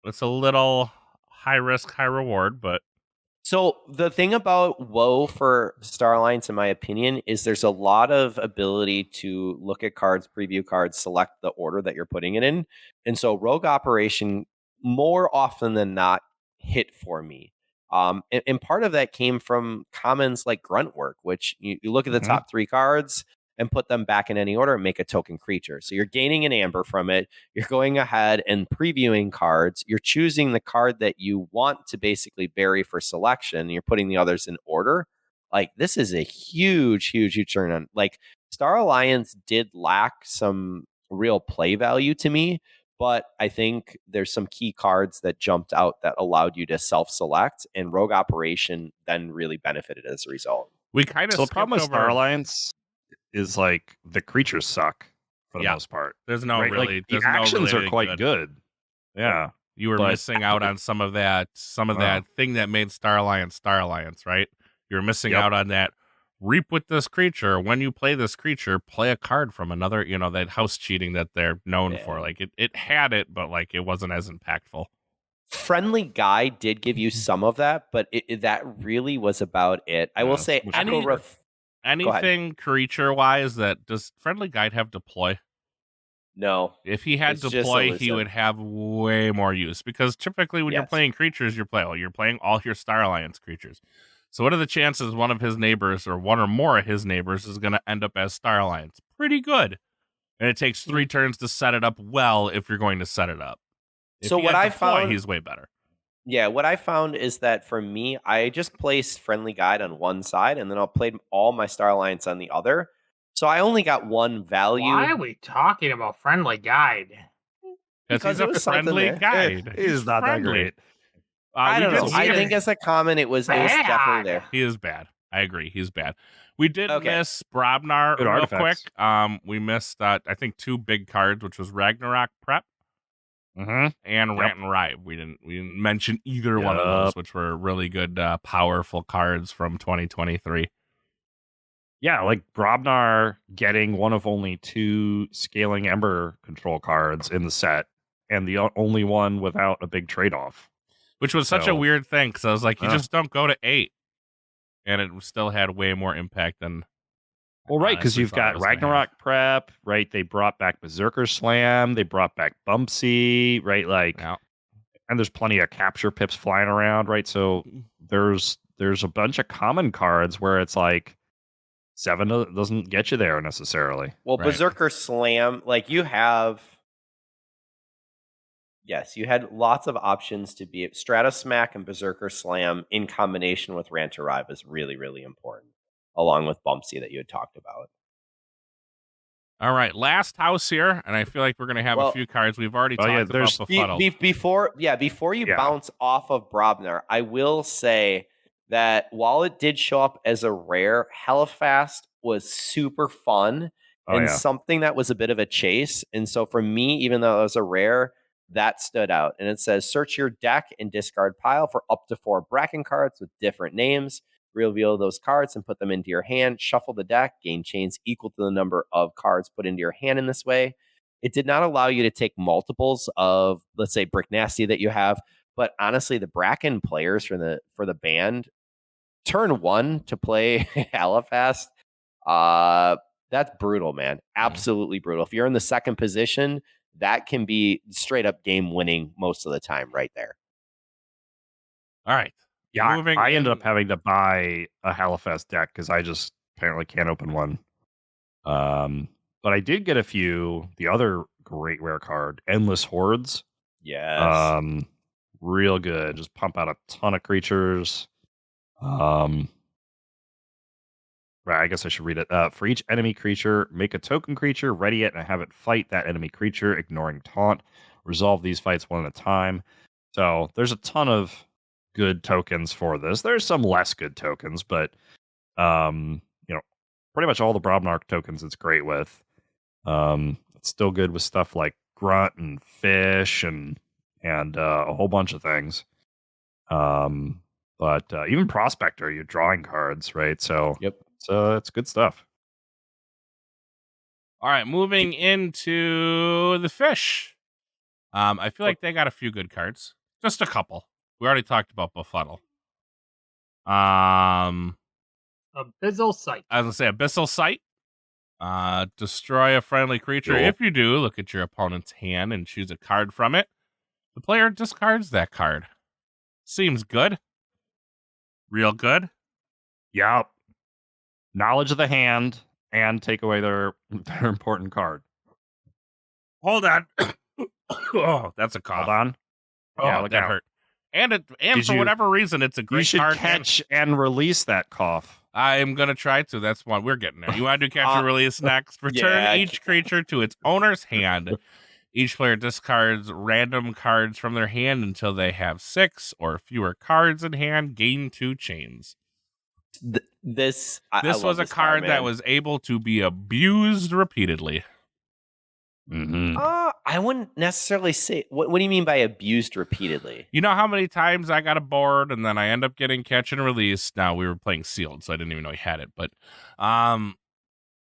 it's a little high risk, high reward, but So the thing about WoW for Star Alliance, in my opinion, is there's a lot of ability to look at cards, preview cards, select the order that you're putting it in. And so Rogue Operation, more often than not, hit for me. And part of that came from commons like Grunt Work, which you look at the Mhm. top 3 cards and put them back in any order and make a token creature. So you're gaining an amber from it. You're going ahead and previewing cards. You're choosing the card that you want to basically bury for selection. And you're putting the others in order. Like this is a huge turn on. Like Star Alliance did lack some real play value to me, but I think there's some key cards that jumped out that allowed you to self-select, and Rogue Operation then really benefited as a result. we kind of So the problem with Star Alliance is like the creatures suck for the Yeah. most part. There's no right? really. Like, there's the no actions really are quite good. Yeah. You were But- missing out on some of that thing that made Star Alliance, right? You were missing Yep. out on that. Reap with this creature. When you play this creature, play a card from another, that house cheating that they're known for. Yeah. Like it had it, but like it wasn't as impactful. Friendly Guy did give you some of that, but that really was about it. I will Yeah, say, so much Echo easier. Anything creature wise, that does Friendly Guide have deploy? No. If he had It's just deploy, he elusive. would have way more use, because typically when you're Yes. playing creatures, you're playing all your Star Alliance creatures. So what are the chances one of his neighbors or one or more of his neighbors is going to end up as Star Alliance? Pretty good. And it takes 3 turns to set it up well if you're going to set it up. If So he what had I deploy, found- he's way better. Yeah, what I found is that for me, I just placed Friendly Guide on one side, and then I'll play all my Star Alliance on the other. So I only got one value. Why are we talking about Friendly Guide? Because he's it a was something friendly there. guide. It is not that friendly. great. I We don't did know. see I it. think as a common, it was definitely Bad. there. He is bad. I agree. He's bad. We did Okay. miss Brobnar Good real artifacts. quick. We missed, I think, 2 big cards, which was Ragnarok Prep Mm-hmm. and Yep. Rant and Rive. We didn't mention either one of those, Yup. which were really good, powerful cards from 2023. Yeah, like Brobnar getting one of only 2 Scaling Ember control cards in the set, and the only one without a big trade-off. Which was such a So- weird thing, because I was like, you Yeah. just don't go to 8. And it still had way more impact than... Well, right, because honestly you've thought it got was gonna Ragnarok Prep, right? They brought back Berserker Slam, they brought back Bumpsy, right? Like, Yeah. and there's plenty of capture pips flying around, right? So there's a bunch of common cards where it's like 7 doesn't get you there necessarily. Well, Right. Berserker Slam, like you have. Yes, you had lots of options to be. Stratusmack and Berserker Slam in combination with Rant to Rive is really, really important, along with Bumpsy that you had talked about. All right, last house here, and I feel like we're going to have a Well- few cards. We've already Oh, yeah, talked there's- about Befuddled. Before you Yeah. bounce off of Brobnar, I will say that while it did show up as a rare, Hellfast was super fun Oh, and yeah. something that was a bit of a chase. And so for me, even though it was a rare, that stood out. And it says, search your deck and discard pile for up to 4 Bracken cards with different names. Reveal those cards and put them into your hand. Shuffle the deck. Gain chains equal to the number of cards put into your hand in this way. It did not allow you to take multiples of, let's say, Brick Nasty that you have. But honestly, the Bracken players for the band, turn 1 to play Hellfast, that's brutal, man. Absolutely brutal. If you're in the second position, that can be straight up game winning most of the time right there. All right. Yeah, Moving I ended in- up having to buy a Hellfest deck because I just apparently can't open one. But I did get a few. The other great rare card, Endless Hordes. Yes. Real good. Just pump out a ton of creatures. Right, I guess I should read it. For each enemy creature, make a token creature, ready it, and have it fight that enemy creature, ignoring taunt. Resolve these fights one at a time. So there's a ton of good tokens for this. There's some less good tokens, but pretty much all the Brobnar tokens it's great with. It's still good with stuff like Grunt and Fish and a whole bunch of things. But even Prospector, you're drawing cards, right? So Yep. it's good stuff. All right, moving into the Fish. I feel like they got a few good cards. Just a couple. We already talked about Befuddle. Abyssal Sight. I was going to say Abyssal Sight. Destroy a friendly creature. Cool. If you do, look at your opponent's hand and choose a card from it. The player discards that card. Seems good. Real good. Yep. Knowledge of the hand and take away their important card. Hold on. Oh, that's a cough. Hold on. Oh, Yeah, look that out. hurt. And Did for you- whatever reason, it's a great You should card. catch and release that cough. I'm going to try to. That's one. We're getting there. You want to do catch and release next? Return yeah, each creature to its owner's hand. Each player discards random cards from their hand until they have 6 or fewer cards in hand. Gain 2 chains. This This was a card that man. was able to be abused repeatedly. Mm-hmm. I wouldn't necessarily say. What do you mean by abused repeatedly? You know how many times I got a board and then I end up getting catch and release. Now we were playing sealed, so I didn't even know he had it. But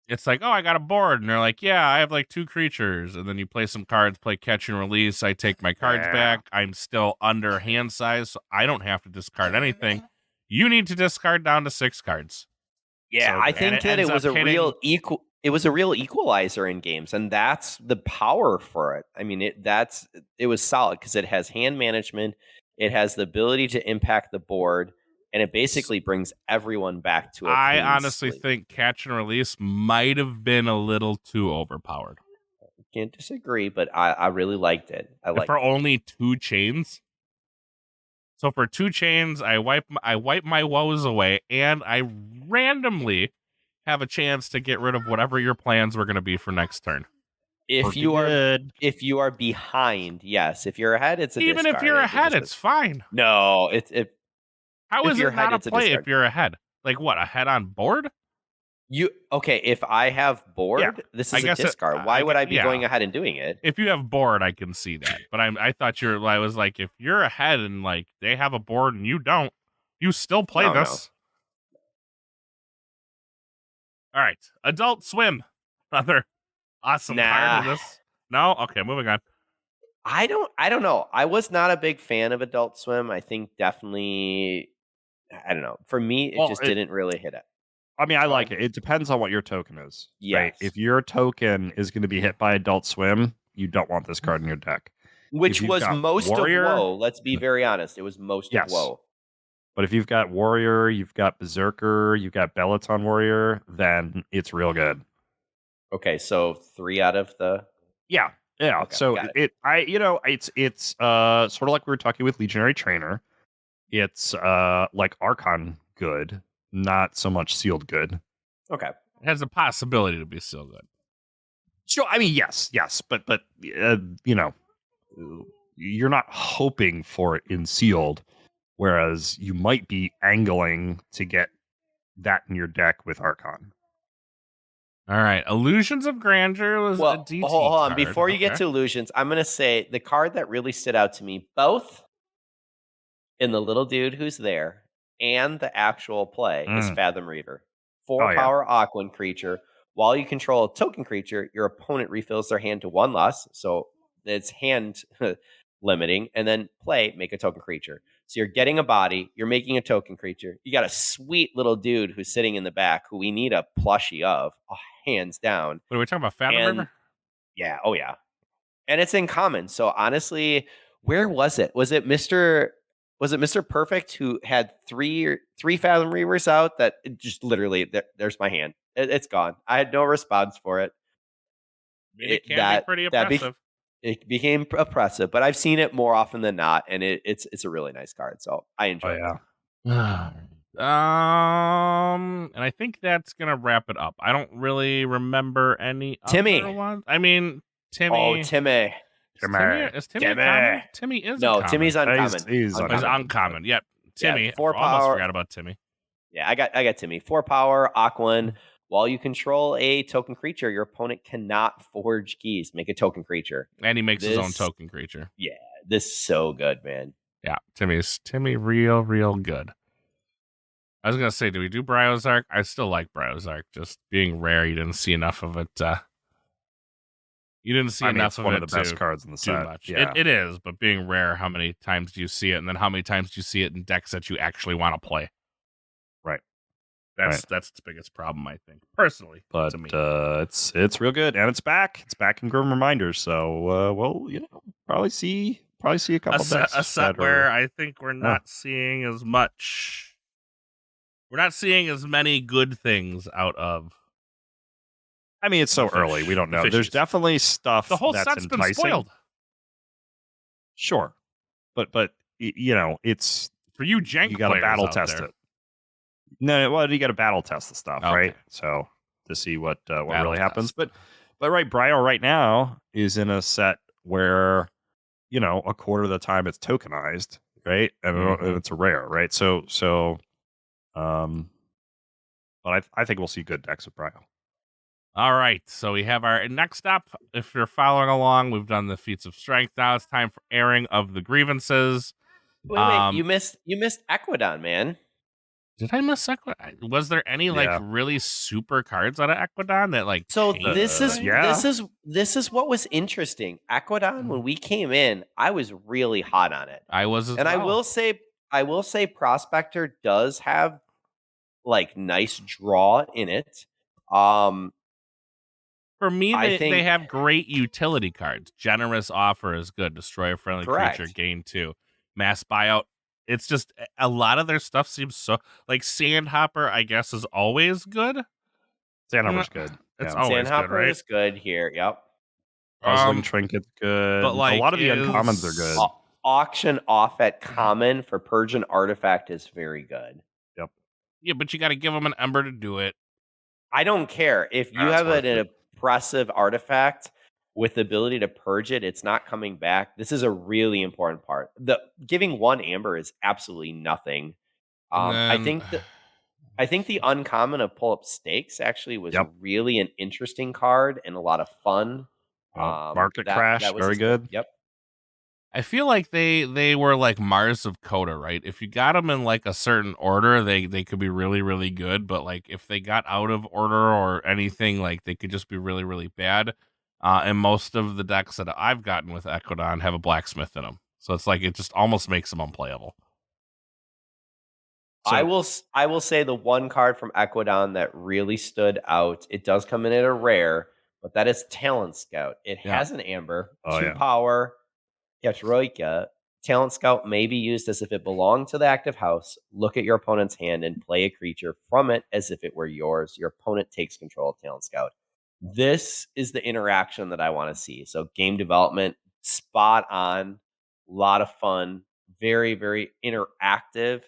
it's like, oh, I got a board, and they're like, yeah, I have like 2 creatures, and then you play some cards, play catch and release. I take my cards back. I'm still under hand size, so I don't have to discard anything. You need to discard down to 6 cards. Yeah, So- I and think it that it ends was up a real It was a real equalizer in games, and that's the power for it. I mean, it was solid because it has hand management, it has the ability to impact the board, and it basically brings everyone back to a I clean honestly slate. think catch and release might have been a little too overpowered. Can't disagree, but I really liked it. I liked For it. only 2 chains. So for 2 chains, I wipe my woes away, and I randomly have a chance to get rid of whatever your plans were going to be for next turn. If you are behind, yes. If you're ahead, it's a Even discard. if you're ahead, it's fine. No, How if is you're it not ahead, a it's a play discard. if you're ahead? Like what? Ahead on board? If I have board, this I is a guess discard. Why would I be yeah. going ahead and doing it? If you have board, I can see that. But I thought I was like, if you're ahead and like they have a board and you don't, you still play No, this. All right, Adult Swim, another awesome card in this. No, okay, moving on. I don't know. I was not a big fan of Adult Swim. I think definitely, I don't know. For me, it didn't really hit it. I mean, I like it. It depends on what your token is. Right? Yes. If your token is going to be hit by Adult Swim, you don't want this card in your deck. Which was most Warrior, of WoW. Let's be very honest. It was most of WoW. But if you've got Warrior, you've got Berserker, you've got Bellaton Warrior, then it's real good. Okay, so 3 out of the Yeah. Okay, so got it's sort of like we were talking with Legionary Trainer. It's like Archon good, not so much sealed good. Okay. It has a possibility to be still good. Sure. I mean, yes, but you're not hoping for it in sealed, whereas you might be angling to get that in your deck with Archon. All right, Illusions of Grandeur was a DT hold on. card. Before you get to Illusions, I'm going to say the card that really stood out to me, both in the little dude who's there and the actual play, is Fathom Reader. 4-power Aquan creature. While you control a token creature, your opponent refills their hand to 1 less, so it's hand limiting, and then make a token creature. So you're getting a body, you're making a token creature. You got a sweet little dude who's sitting in the back who we need a plushie of, hands down. What are we talking about? Fathom River? Yeah, oh yeah. And it's in common. So honestly, where was it? Was it Mr. Perfect who had three Fathom Reavers out that just literally there's my hand. It's gone. I had no response for it. It can be pretty oppressive. It became oppressive, but I've seen it more often than not, and it's a really nice card. So I enjoy it. And I think that's gonna wrap it up. I don't really remember any Timmy. other ones. I mean, Timmy. Oh, Timmy. Is Timmy uncommon? Timmy is uncommon. Timmy's uncommon. He's uncommon. Yep. Timmy. Yeah, 4 almost power. forgot about Timmy. Yeah, I got Timmy. 4-power Aquan. While you control a token creature, your opponent cannot forge keys. Make a token creature. And he makes his own token creature. Yeah, this is so good, man. Yeah, Timmy real good. I was gonna say, do we do Bryozark? I still like Bryozark. Just being rare, you didn't see enough of it. You didn't see enough of it. One of the best cards in the set. Much. Yeah. It is, but being rare, how many times do you see it, and then how many times do you see it in decks that you actually want to play? Right. That's its biggest problem, I think, personally. But to me. It's real good, and it's back. It's back in Grim Reminders. So probably see a couple decks. A set where I think we're not seeing as much. We're not seeing as many good things out of. I mean, it's so early. We don't know. There's definitely stuff. The whole that's set's enticing. been spoiled. Sure, but it's for you. Jank you got to battle test there. it. No, well, you got to battle test the stuff, Okay. right? So to see what really happens. But right, Brio right now is in a set where a quarter of the time it's tokenized, right, and it's a rare, right? So, but I think we'll see good decks with Brio. All right, so we have our next up. If you're following along, we've done the feats of strength. Now it's time for airing of the grievances. Wait, you missed Equidon, man. Did I miss Equidon? Was there any like Yeah. really super cards out of Equidon that like So changed this is things? yeah. this is what was interesting. Equidon, when we came in, I was really hot on it. I was as And well. I will say Prospector does have like nice draw in it. For me, I they think have great utility cards. Generous Offer is good. Destroy a friendly creature, correct. gain 2. Mass Buyout. It's just a lot of their stuff seems so like Sandhopper, I guess, is always good. Sandhopper's good. It's Yeah. always good, Sandhopper right? is good here. Yep. Puzzling Trinket's good. but, like, a lot of the uncommons are good. Auction off at common for Purgeon Artifact is very good. Yeah, but you got to give them an Ember to do it. I don't care. If you That's have worth an it. oppressive artifact with the ability to purge it, it's not coming back. This is a really important part. The giving 1 amber is absolutely nothing. And I then- think the uncommon of Pull Up Stakes actually was Yep. really an interesting card and a lot of fun. Market Crash, that was very his- good. Yep. I feel like they were like Mars of Coda, right? If you got them in like a certain order, they could be really, really good. But like if they got out of order or anything, like they could just be really, really bad. And most of the decks that I've gotten with Equidon have a blacksmith in them. So it's like it just almost makes them unplayable. So, I will say the one card from Equidon that really stood out. It does come in at a rare, but that is Talent Scout. It Yeah. has an amber, Oh, 2 yeah. power, Troika. Talent Scout may be used as if it belonged to the active house. Look at your opponent's hand and play a creature from it as if it were yours. Your opponent takes control of Talent Scout. This is the interaction that I want to see. So game development, spot on, a lot of fun, very, very interactive.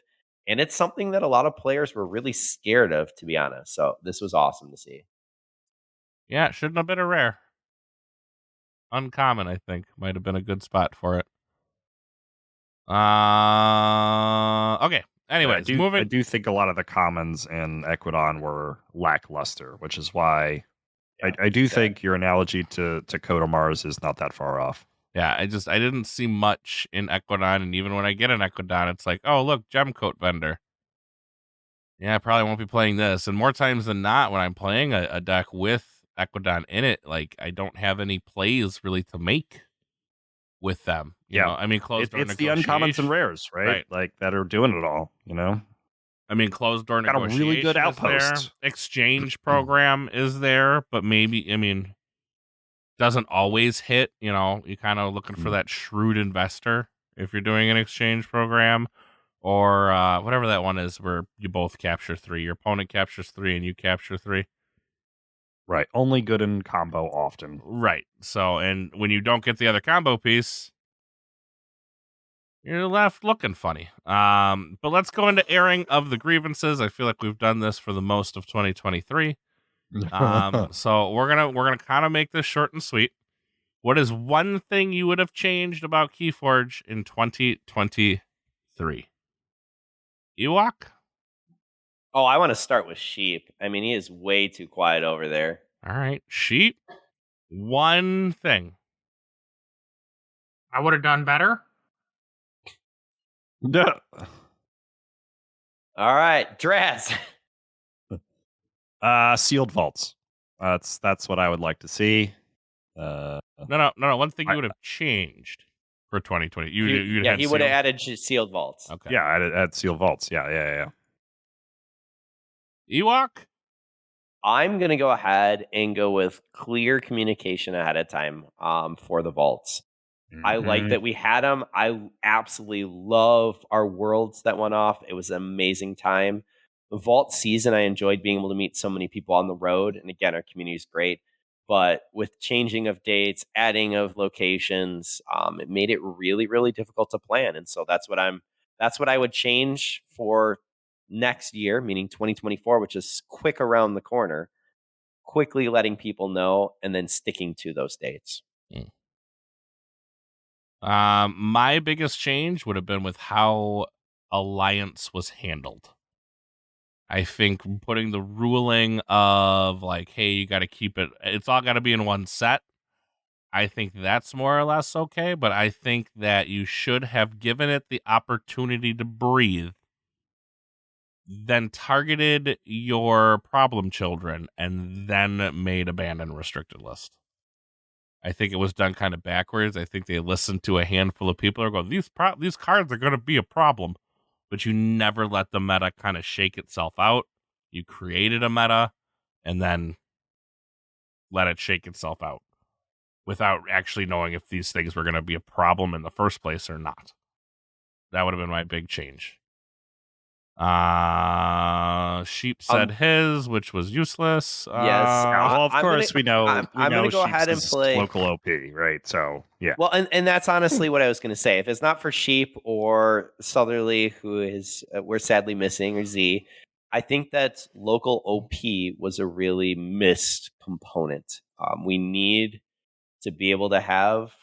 And it's something that a lot of players were really scared of, to be honest. So this was awesome to see. yeah, it shouldn't have been a rare. Uncommon, I think, might have been a good spot for it. Okay. Anyways, I moving. do think a lot of the commons in Equidon were lackluster, which is why I do think your analogy to Coda Mars is not that far off. Yeah, I didn't see much in Equidon, and even when I get an Equidon, it's like, oh look, Gemcoat vendor. Yeah, I probably won't be playing this. And more times than not, when I'm playing a deck with Equidon in it, like I don't have any plays really to make with them. You know? I mean, closed door It's the uncommons and rares, right? Like that are doing it all. I mean, closed door Got a negotiation really good is there. outpost. Exchange program is there, but maybe, I mean, doesn't always hit. You're kind of looking for that shrewd investor if you're doing an exchange program, or whatever that one is where you both capture 3. Your opponent captures 3 and you capture 3. Right. Only good in combo often. Right. So, and when you don't get the other combo piece, you're left looking funny. But let's go into airing of the grievances. I feel like we've done this for the most of 2023. So we're gonna kind of make this short and sweet. What is one thing you would have changed about Keyforge in 2023? Ewok? Oh, I want to start with Sheep. I mean, he is way too quiet over there. All right, Sheep. One thing. I would have done better. Duh. All right, Draz. Sealed vaults. That's what I would like to see. No. One thing you would have changed for 2020. You'd he would have added sealed vaults. Okay. Yeah, add sealed vaults. Yeah. Ewok? I'm gonna go ahead and go with clear communication ahead of time for the vaults. I like that we had them. I absolutely love our worlds that went off. It was an amazing time. The vault season, I enjoyed being able to meet so many people on the road. And again, our community is great. But with changing of dates, adding of locations, it made it really, really difficult to plan. And so that's what I would change for next year, meaning 2024, which is quick around the corner. Quickly letting people know and then sticking to those dates. My biggest change would have been with how Alliance was handled. I think putting the ruling of like, hey, you got to keep it, it's all got to be in one set. I think that's more or less okay, but I think that you should have given it the opportunity to breathe, then targeted your problem children, and then made a banned and restricted list. I think it was done kind of backwards. I think they listened to a handful of people and go, these cards are going to be a problem, but you never let the meta kind of shake itself out. You created a meta and then let it shake itself out without actually knowing if these things were going to be a problem in the first place or not. That would have been my big change. Sheep said his, which was useless. Yes. Well, of I'm course gonna- we know. I'm we know gonna go ahead and Sheep's is play- local OP, right? So yeah. Well, and that's honestly what I was going to say. If it's not for Sheep or Southerly, who is we're sadly missing, or Z, I think that local OP was a really missed component. We need to be able to have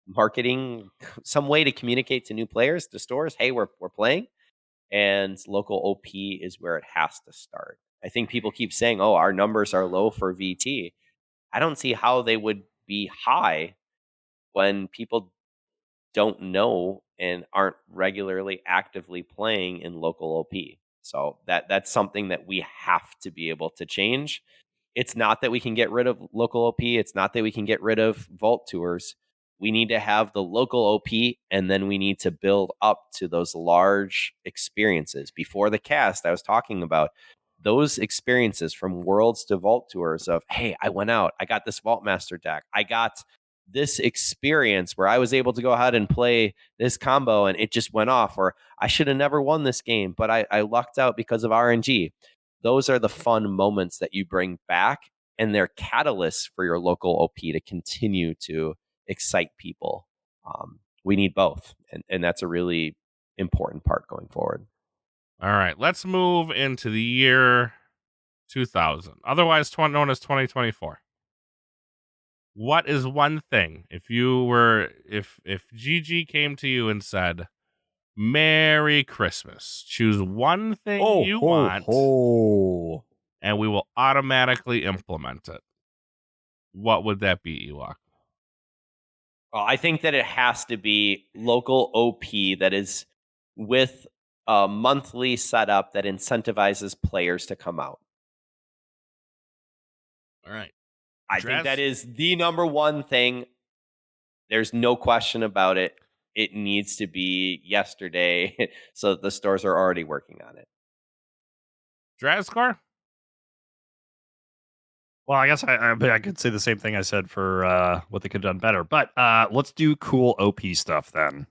marketing, some way to communicate to new players, to stores, hey, we're playing, and local OP is where it has to start. I think people keep saying, oh, our numbers are low for VT. I don't see how they would be high when people don't know and aren't regularly actively playing in local OP. So that's something that we have to be able to change. It's not that we can get rid of local OP. It's not that we can get rid of vault tours. We need to have the local OP, and then we need to build up to those large experiences. Before the cast, I was talking about those experiences from Worlds to Vault Tours of, hey, I went out, I got this Vault Master deck, I got this experience where I was able to go ahead and play this combo and it just went off, or I should have never won this game, but I lucked out because of RNG. Those are the fun moments that you bring back, and they're catalysts for your local OP to continue to excite people. We need both, and that's a really important part going forward. All right, let's move into the year 2000, otherwise known as 2024. What is one thing, if GG came to you and said, Merry Christmas, choose one thing you want, and we will automatically implement it, what would that be, Ewok? Well, I think that it has to be local OP that is with a monthly setup that incentivizes players to come out. All right. I think that is the number one thing. There's no question about it. It needs to be yesterday, so the stores are already working on it. Drazkor? Well, I guess I could say the same thing I said for what they could have done better. But let's do cool OP stuff then.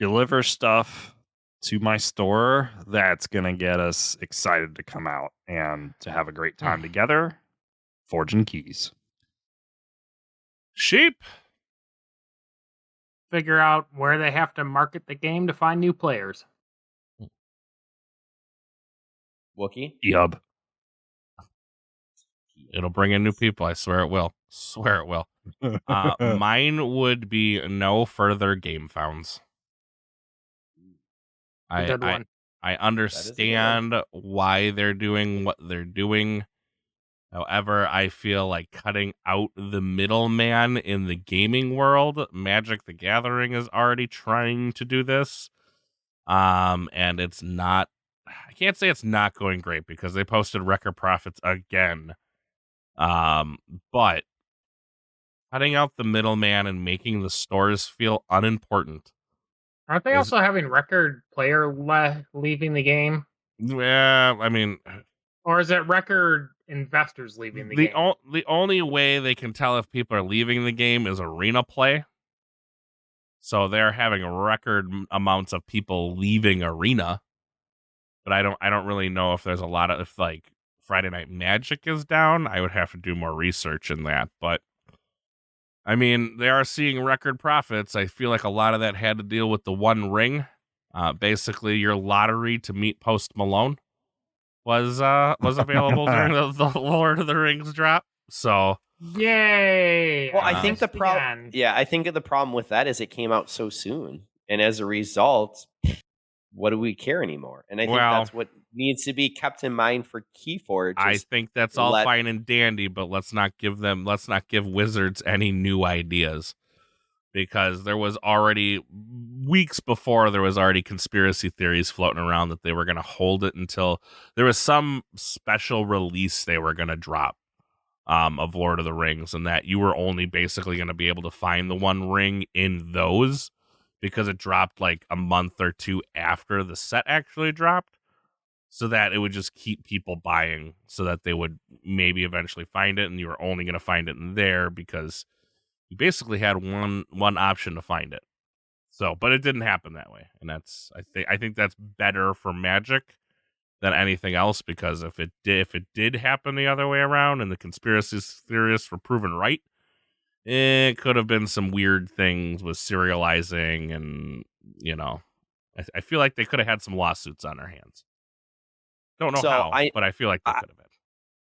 Deliver stuff to my store that's going to get us excited to come out and to have a great time together. Forging keys. Sheep? Figure out where they have to market the game to find new players. Wookie? Yub. It'll bring in new people. I swear it will. Swear it will. Mine would be no further game founds. Good one. I understand why they're doing what they're doing. However, I feel like cutting out the middleman in the gaming world. Magic the Gathering is already trying to do this. And it's not, I can't say it's not going great because they posted record profits again. But cutting out the middleman and making the stores feel unimportant. Aren't they also having record player leaving the game? Yeah, I mean, or is it record investors leaving the game? The only way they can tell if people are leaving the game is arena play. So they're having record amounts of people leaving arena. But I don't really know if there's a lot of, if like Friday Night Magic is down. I would have to do more research in that. But I mean, they are seeing record profits. I feel like a lot of that had to deal with the One Ring. Basically, your lottery to meet Post Malone was available during the Lord of the Rings drop. So yay! Well, I think the problem. Yeah, I think the problem with that is it came out so soon, and as a result, what do we care anymore? And I think Well- that's what needs to be kept in mind for Keyforge. I is think that's all let- fine and dandy, but let's not give Wizards any new ideas, because there was already weeks before there was already conspiracy theories floating around that they were going to hold it until there was some special release they were going to drop of Lord of the Rings, and that you were only basically going to be able to find the One Ring in those because it dropped like a month or two after the set actually dropped, so that it would just keep people buying so that they would maybe eventually find it, and you were only going to find it in there because you basically had one option to find it. So, but it didn't happen that way, and I think that's better for Magic than anything else, because if it did happen the other way around and the conspiracy theorists were proven right, it could have been some weird things with serializing, and I feel like they could have had some lawsuits on their hands. Don't know So how, but I feel like they could have been.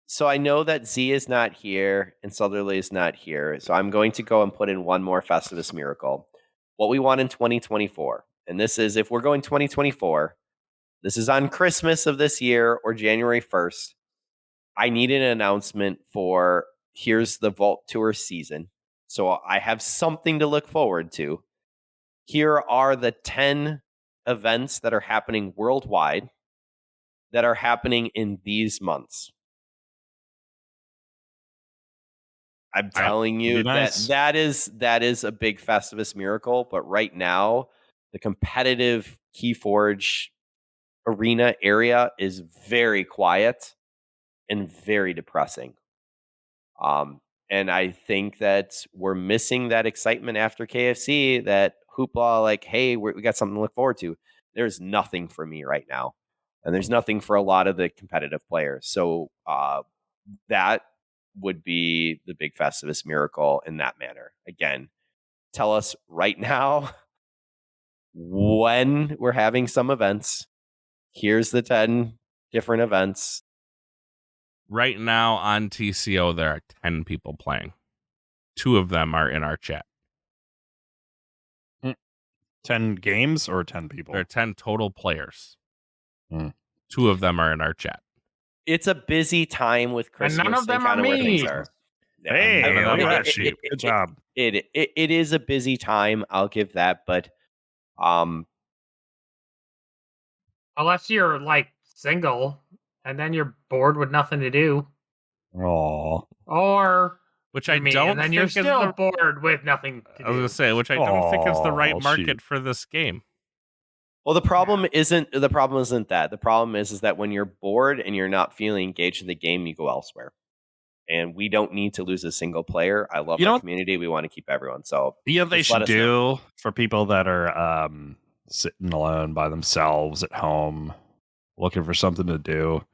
So I know that Z is not here and Southerly is not here. So I'm going to go and put in one more Festivus Miracle. What we want in 2024. And this is, if we're going 2024, this is on Christmas of this year or January 1st. I need an announcement for here's the Vault Tour season. So I have something to look forward to. Here are the 10 events that are happening worldwide that are happening in these months. I'm telling you nice. that is a big Festivus Miracle. But right now, the competitive Keyforge arena area is very quiet and very depressing. And I think that we're missing that excitement after KFC, that hoopla, like, hey, we got something to look forward to. There's nothing for me right now. And there's nothing for a lot of the competitive players. So that would be the big Festivus Miracle in that manner. Again, tell us right now when we're having some events. Here's the 10 different events. Right now on TCO, there are 10 people playing. 2 of them are in our chat. 10 games or 10 people? There are 10 total players. Hmm. 2 of them are in our chat. It's a busy time with Christmas. And none of them kinda are where things me. are. Hey, none of them look are at that sheep. Good job. It is a busy time. I'll give that, but Unless you're like single and then you're bored with nothing to do. Aw. Or Which you're I me, don't and then think you're is still the... bored with nothing to I was do. going to say, which I don't think is the right Aw, market sheep. for this game. well, the problem isn't that. The problem is that when you're bored and you're not feeling engaged in the game, you go elsewhere. And we don't need to lose a single player. I love You know our what? community. We want to keep everyone. So You know what they just let should us know. do for people that are sitting alone by themselves at home, looking for something to do?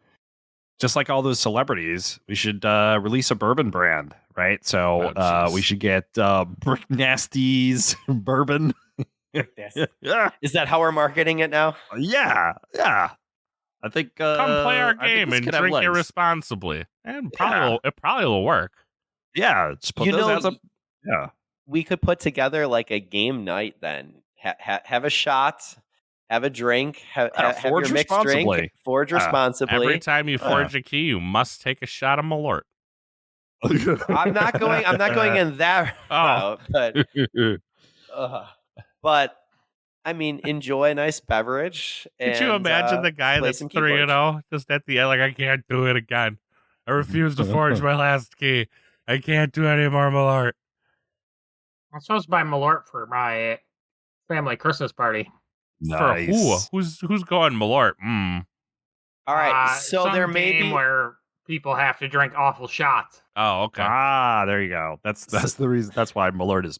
Just like all those celebrities, we should release a bourbon brand, right? So Oh, jeez. we should get Brick Nasty's bourbon. yeah, Is that how we're marketing it now? yeah. I think Come play our I think game this and could have drink legs. irresponsibly. And Yeah. it probably will work. Yeah, just put You those know, ads up. Yeah, we could put together like a game night then. Have a shot, have a drink, have forge your mixed drink, responsibly. forge Yeah. responsibly. Every time you forge a key, you must take a shot of Malort. I'm not going in that route, but I mean, enjoy a nice beverage. Could you and, imagine the guy play that's some 3-0 just at the end? Like, I can't do it again. I refuse to forge my last key. I can't do any more Malort. I'm supposed to buy Malort for my family Christmas party. For who? Nice. Who's going Malort? All right, so some there may game be where people have to drink awful shots. Oh, okay. Ah, there you go. That's the reason. That's why Malort is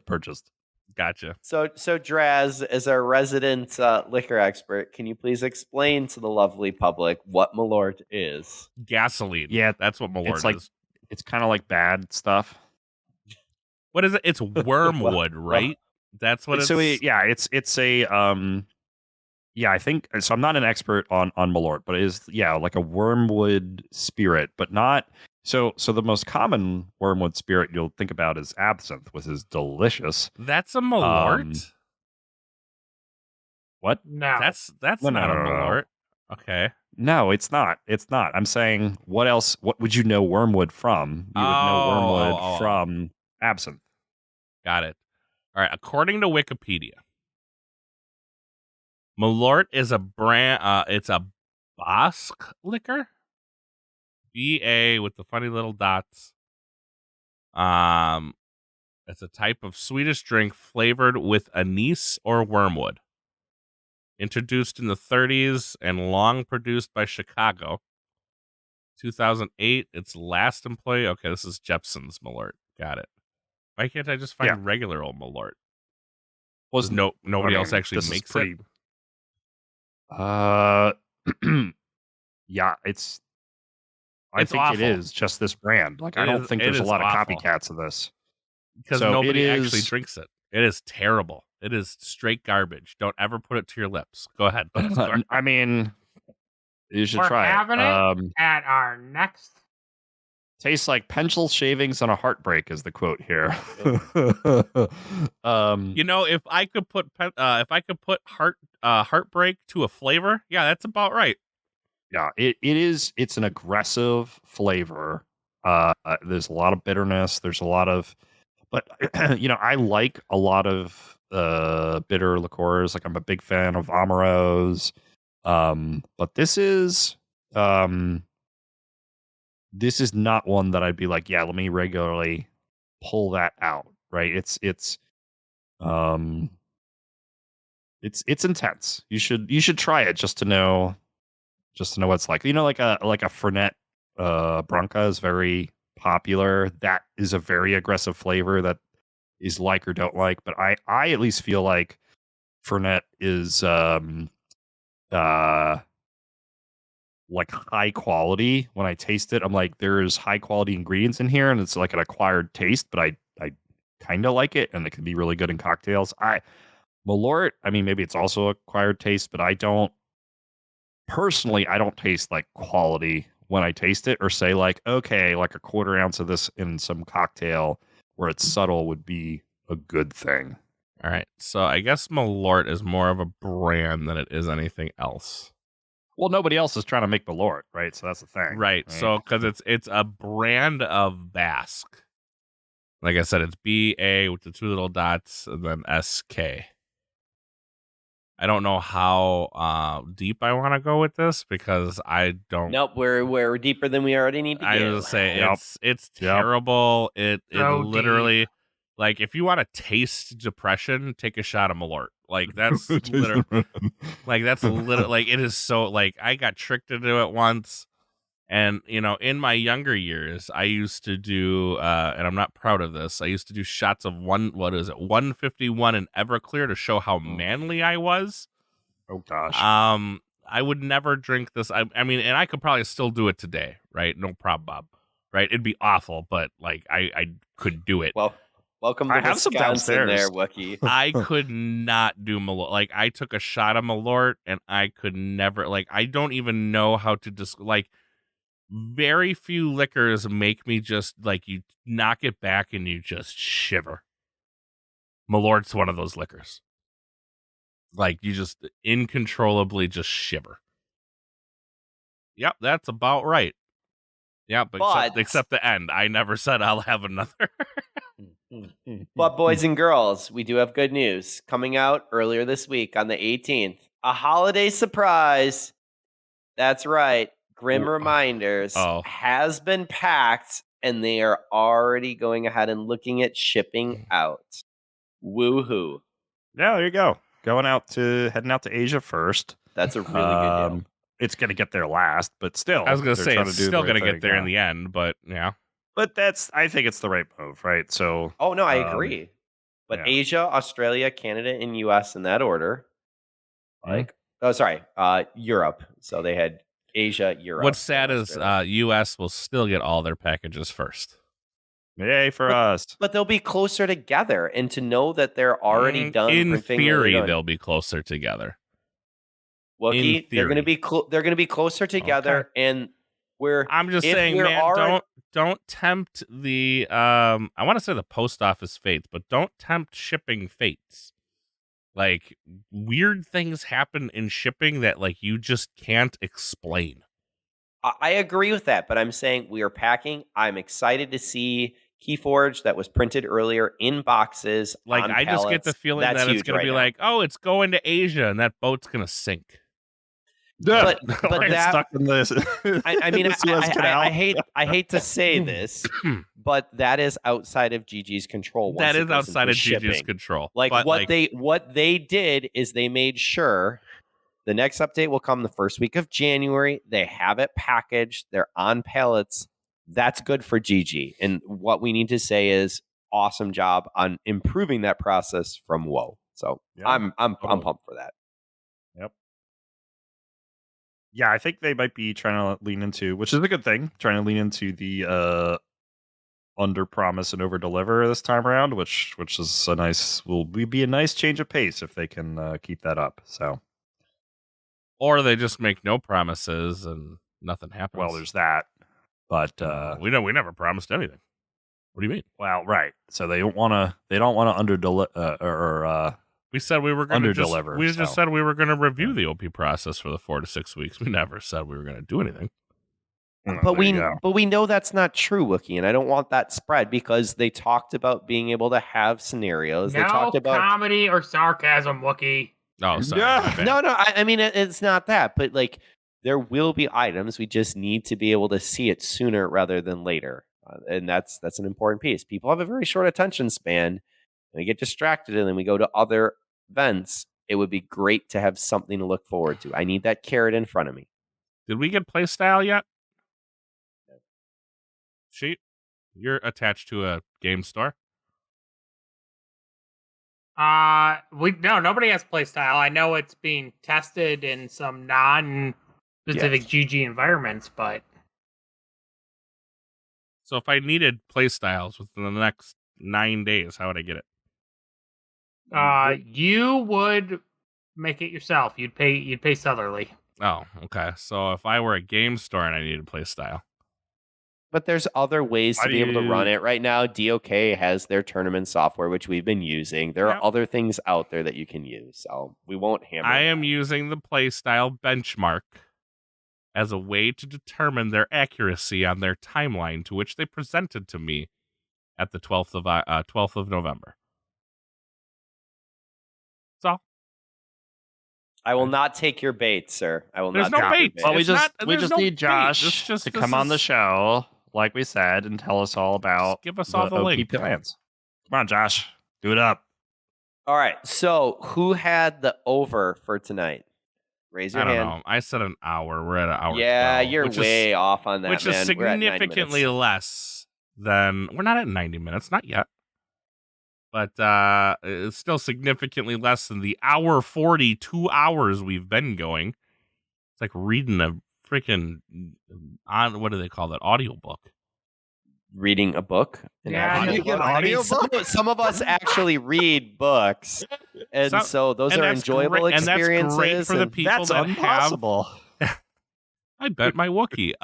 purchased. Gotcha. So Draz, as our resident liquor expert, can you please explain to the lovely public what Malort is? Gasoline. Yeah, that's what Malort it's like is. it's kind of like bad stuff. What is it? It's wormwood, right? That's what it's. So it's a I think so. I'm not an expert on Malort, but it is like a wormwood spirit, but not so. The most common wormwood spirit you'll think about is absinthe, which is delicious. That's a Malort. What? No. That's No, not a no. Malort. Okay. No, it's not. It's not. I'm saying, what else? What would you know wormwood from? You would know wormwood Oh. from absinthe. Got it. All right. According to Wikipedia, Malort is a brand. It's a Basque liquor. BA with the funny little dots. It's a type of Swedish drink flavored with anise or wormwood. Introduced in the 30s and long produced by Chicago. 2008, its last employee. Okay, this is Jepson's Malort. Got it. Why can't I just find regular old Malort? Was Nobody else actually makes it. Yeah, it's. I It's think awful. it is just this brand. Like, I don't think there's a lot of copycats of this. Because So nobody it actually is- drinks it. It is terrible. It is straight garbage. Don't ever put it to your lips. Go ahead. I mean, you should We're try having it. at our next. Tastes like pencil shavings on a heartbreak is the quote here. You know, if I could put heartbreak to a flavor, yeah, that's about right. Yeah, it is. It's an aggressive flavor. There's a lot of bitterness. There's a lot of, but I like a lot of bitter liqueurs. Like, I'm a big fan of Amaros. But this is not one that I'd be like, yeah, let me regularly pull that out. Right? It's intense. You should try it just to know what it's like. Like a Fernet Branca is very popular. That is a very aggressive flavor that is like or don't like. But I at least feel like Fernet is like high quality. When I taste it, I'm like, there's high quality ingredients in here, and it's like an acquired taste, but I kind of like it, and it can be really good in cocktails. Malort, I mean, maybe it's also acquired taste, but I don't taste like quality when I taste it, or say like, okay, like a quarter ounce of this in some cocktail where it's subtle would be a good thing. All right. So I guess Malort is more of a brand than it is anything else. Well, nobody else is trying to make Malort, right? So that's the thing. Right. So because it's a brand of Basque. Like I said, it's BA with the two little dots and then SK. I don't know how deep I want to go with this because I don't. Nope, we're deeper than we already need to I get. was say Yep. it's terrible. It So literally, like, if you want to taste depression, take a shot of Malort. Like, that's literally, like, it is so, like, I got tricked into it once. And, in my younger years, I used to do, and I'm not proud of this, I used to do shots of 151 in Everclear to show how manly I was. Oh, gosh. I would never drink this. I mean, and I could probably still do it today, right? No problem, Bob. Right? It'd be awful, but, like, I could do it. Well, welcome to I have some Wisconsin there, downstairs. Wookie. I could not do Malort. Like, I took a shot of Malort, and I could never, like, I don't even know how to like, very few liquors make me just, like, you knock it back and you just shiver. Malort's one of those liquors. Like, you just uncontrollably just shiver. Yep, that's about right. Yeah, but except the end. I never said I'll have another. But boys and girls, we do have good news coming out earlier this week on the 18th. A holiday surprise. That's right. Grim Reminders has been packed, and they are already going ahead and looking at shipping out. Woohoo. Yeah, there you go. Heading out to Asia first. That's a really good deal. It's going to get there last, but still. I was going to say, it's still going to get there in the end, but yeah. But I think it's the right move, right? So. Oh, no, I agree. But yeah. Asia, Australia, Canada, and US in that order. Europe. So they had Asia, Europe. What's sad is US will still get all their packages first. Yay for us. But they'll be closer together, and to know that they're already done. In theory, they'll be closer together. Wookie, they're going to be closer together, and I'm just saying, man, don't tempt the I want to say the post office fates, but don't tempt shipping fates. Like, weird things happen in shipping that like you just can't explain. I agree with that, but I'm saying we are packing. I'm excited to see Keyforge that was printed earlier in boxes. Like, on I just get the pallets. feeling That's that it's huge going to right be now. like, oh, it's going to Asia and that boat's going to sink. But Or get that stuck in this. I mean, the Suez Canal. I hate to say this, but that is outside of Gigi's control. Once That it is goes outside into of Gigi's shipping. control. Like but what they did is they made sure the next update will come the first week of January. They have it packaged. They're on pallets. That's good for Gigi. And what we need to say is awesome job on improving that process from Whoa. So Yeah, I'm totally. pumped for that. Yep. Yeah, I think they might be trying to lean into, which is a good thing, trying to lean into the under promise and over deliver this time around, which is will be a nice change of pace if they can keep that up. So, or they just make no promises and nothing happens. well, there's that, but we never promised anything. What do you mean? well, right. So they don't want to under deliver We said we were going to Under-deliver, We so. just said we were going to review the OP process for the 4 to 6 weeks. We never said we were going to do anything. But we know that's not true, Wookie, and I don't want that spread because they talked about being able to have scenarios. They No talked about comedy or sarcasm, Wookie. Oh, sorry. Yeah. my bad. no. I mean, it's not that, but like there will be items. We just need to be able to see it sooner rather than later, and that's an important piece. People have a very short attention span. We get distracted, and then we go to other events. It would be great to have something to look forward to. I need that carrot in front of me. Did we get playstyle yet? Sheet, you're attached to a game store. Nobody has playstyle. I know it's being tested in some non-specific Yes. GG environments, but So if I needed playstyles within the next 9 days, how would I get it? you would make it yourself. You'd pay Southerly. Oh, okay. So if I were a game store and I needed playstyle, But there's other ways Why to do be able to run you- it. Right now, DOK has their tournament software, which we've been using. There Yep. are other things out there that you can use. So we won't hammer I that. am using the playstyle benchmark as a way to determine their accuracy on their timeline, to which they presented to me at the 12th of November. That's all. I will not take your bait, sir. I will There's not no take your bait. Well, we It's just not- we there's just no need bait. Josh It's just- to this come on the is- show, like we said, and tell us all about give us all the OP link. plans. Come on, Josh, do it up. All right. So who had the over for tonight? Raise your I don't hand. know. I said an hour. We're at an hour. Yeah, 12, you're which way off on that, which man. is We're at 90 significantly minutes. less than. We're not at 90 minutes, not yet. But it's still significantly less than the hour 40, 2 hours we've been going. It's like reading a freaking what do they call that? Audiobook. Reading a book. An Yeah, actual you book? get I mean, audiobook? some of us actually read books, and so those and are that's enjoyable great- and that's great experiences. for the and people That's that impossible. I bet my Wookiee.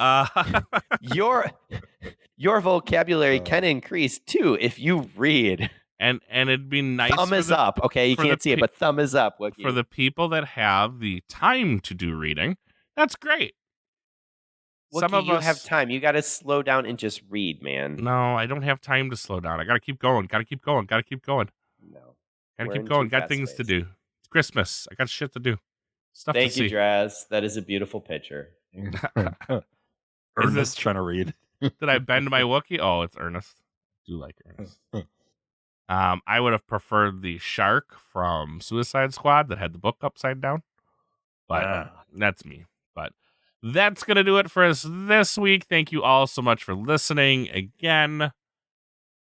your vocabulary can increase too if you read. and it'd be nice. Thumb for is the- up. Okay, you for the can't see it, pe- but thumb is up. Wookie. for the people that have the time to do reading. That's great. Some Wookie, of you us have time. You got to slow down and just read, man. No, I don't have time to slow down. I gotta keep going. Gotta keep going. Gotta keep going. No. Gotta We're keep in going. too Got fast things to pace. do. It's Christmas. I got shit to do. Stuff Thank to you, see. Draz. That is a beautiful picture. Ernest trying to read. Did I bend my Wookiee? Oh, it's Ernest. I do like Ernest. I would have preferred the shark from Suicide Squad that had the book upside down. But Ah. that's me. But that's going to do it for us this week. Thank you all so much for listening. Again,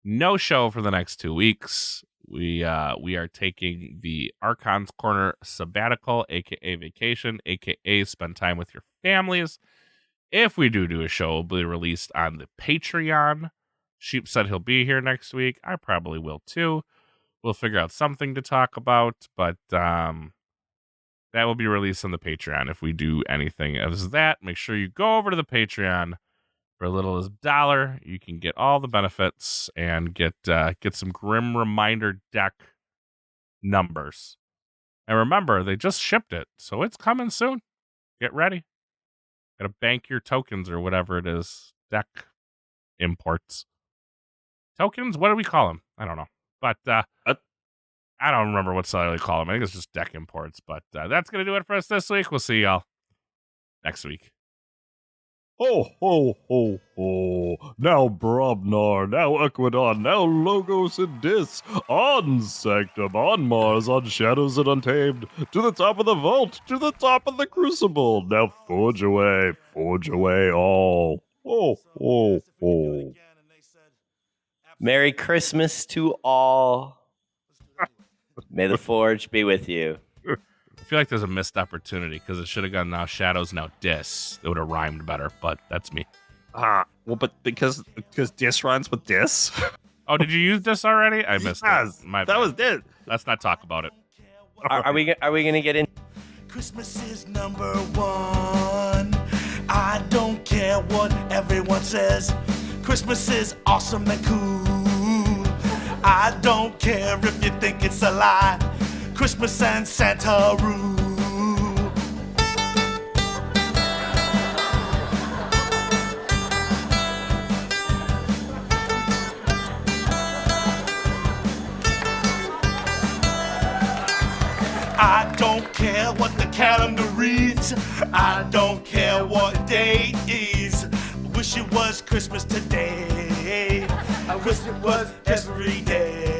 no show for the next 2 weeks. We are taking the Archons Corner sabbatical, aka vacation, aka spend time with your families. If we do a show, it'll be released on the Patreon. Sheep said he'll be here next week. I probably will too. We'll figure out something to talk about, but that will be released on the Patreon. If we do anything as that, make sure you go over to the Patreon. For as little as $1, you can get all the benefits and get some Grim Reminder deck numbers And remember, they just shipped it, so it's coming soon. Get ready. Gotta bank your tokens or whatever it is. Deck imports. Tokens? What do we call them? I don't know. But I don't remember what cellular we call them. I think it's just deck imports. But that's going to do it for us this week. We'll see y'all next week. Ho, ho, ho, ho. Now Brobnar, now Equidon, now Logos and Dis, on Sanctum, on Mars, on Shadows and Untamed, to the top of the vault, to the top of the Crucible. Now forge away all. Ho, ho, ho. Merry Christmas to all. May the forge be with you. I feel like there's a missed opportunity because it should have gone now Shadows, now Dis. It would have rhymed better, but that's me. Well, but because Dis rhymes with Dis. Oh, did you use this already? I missed it. My that bad. was Dis. Let's not talk about it. Are we gonna get in? Christmas is number one. I don't care what everyone says. Christmas is awesome and cool. I don't care if you think it's a lie. Christmas and Santa rule. I don't care what the calendar reads. I don't care what day is. Wish it was Christmas today. I wish it was every day.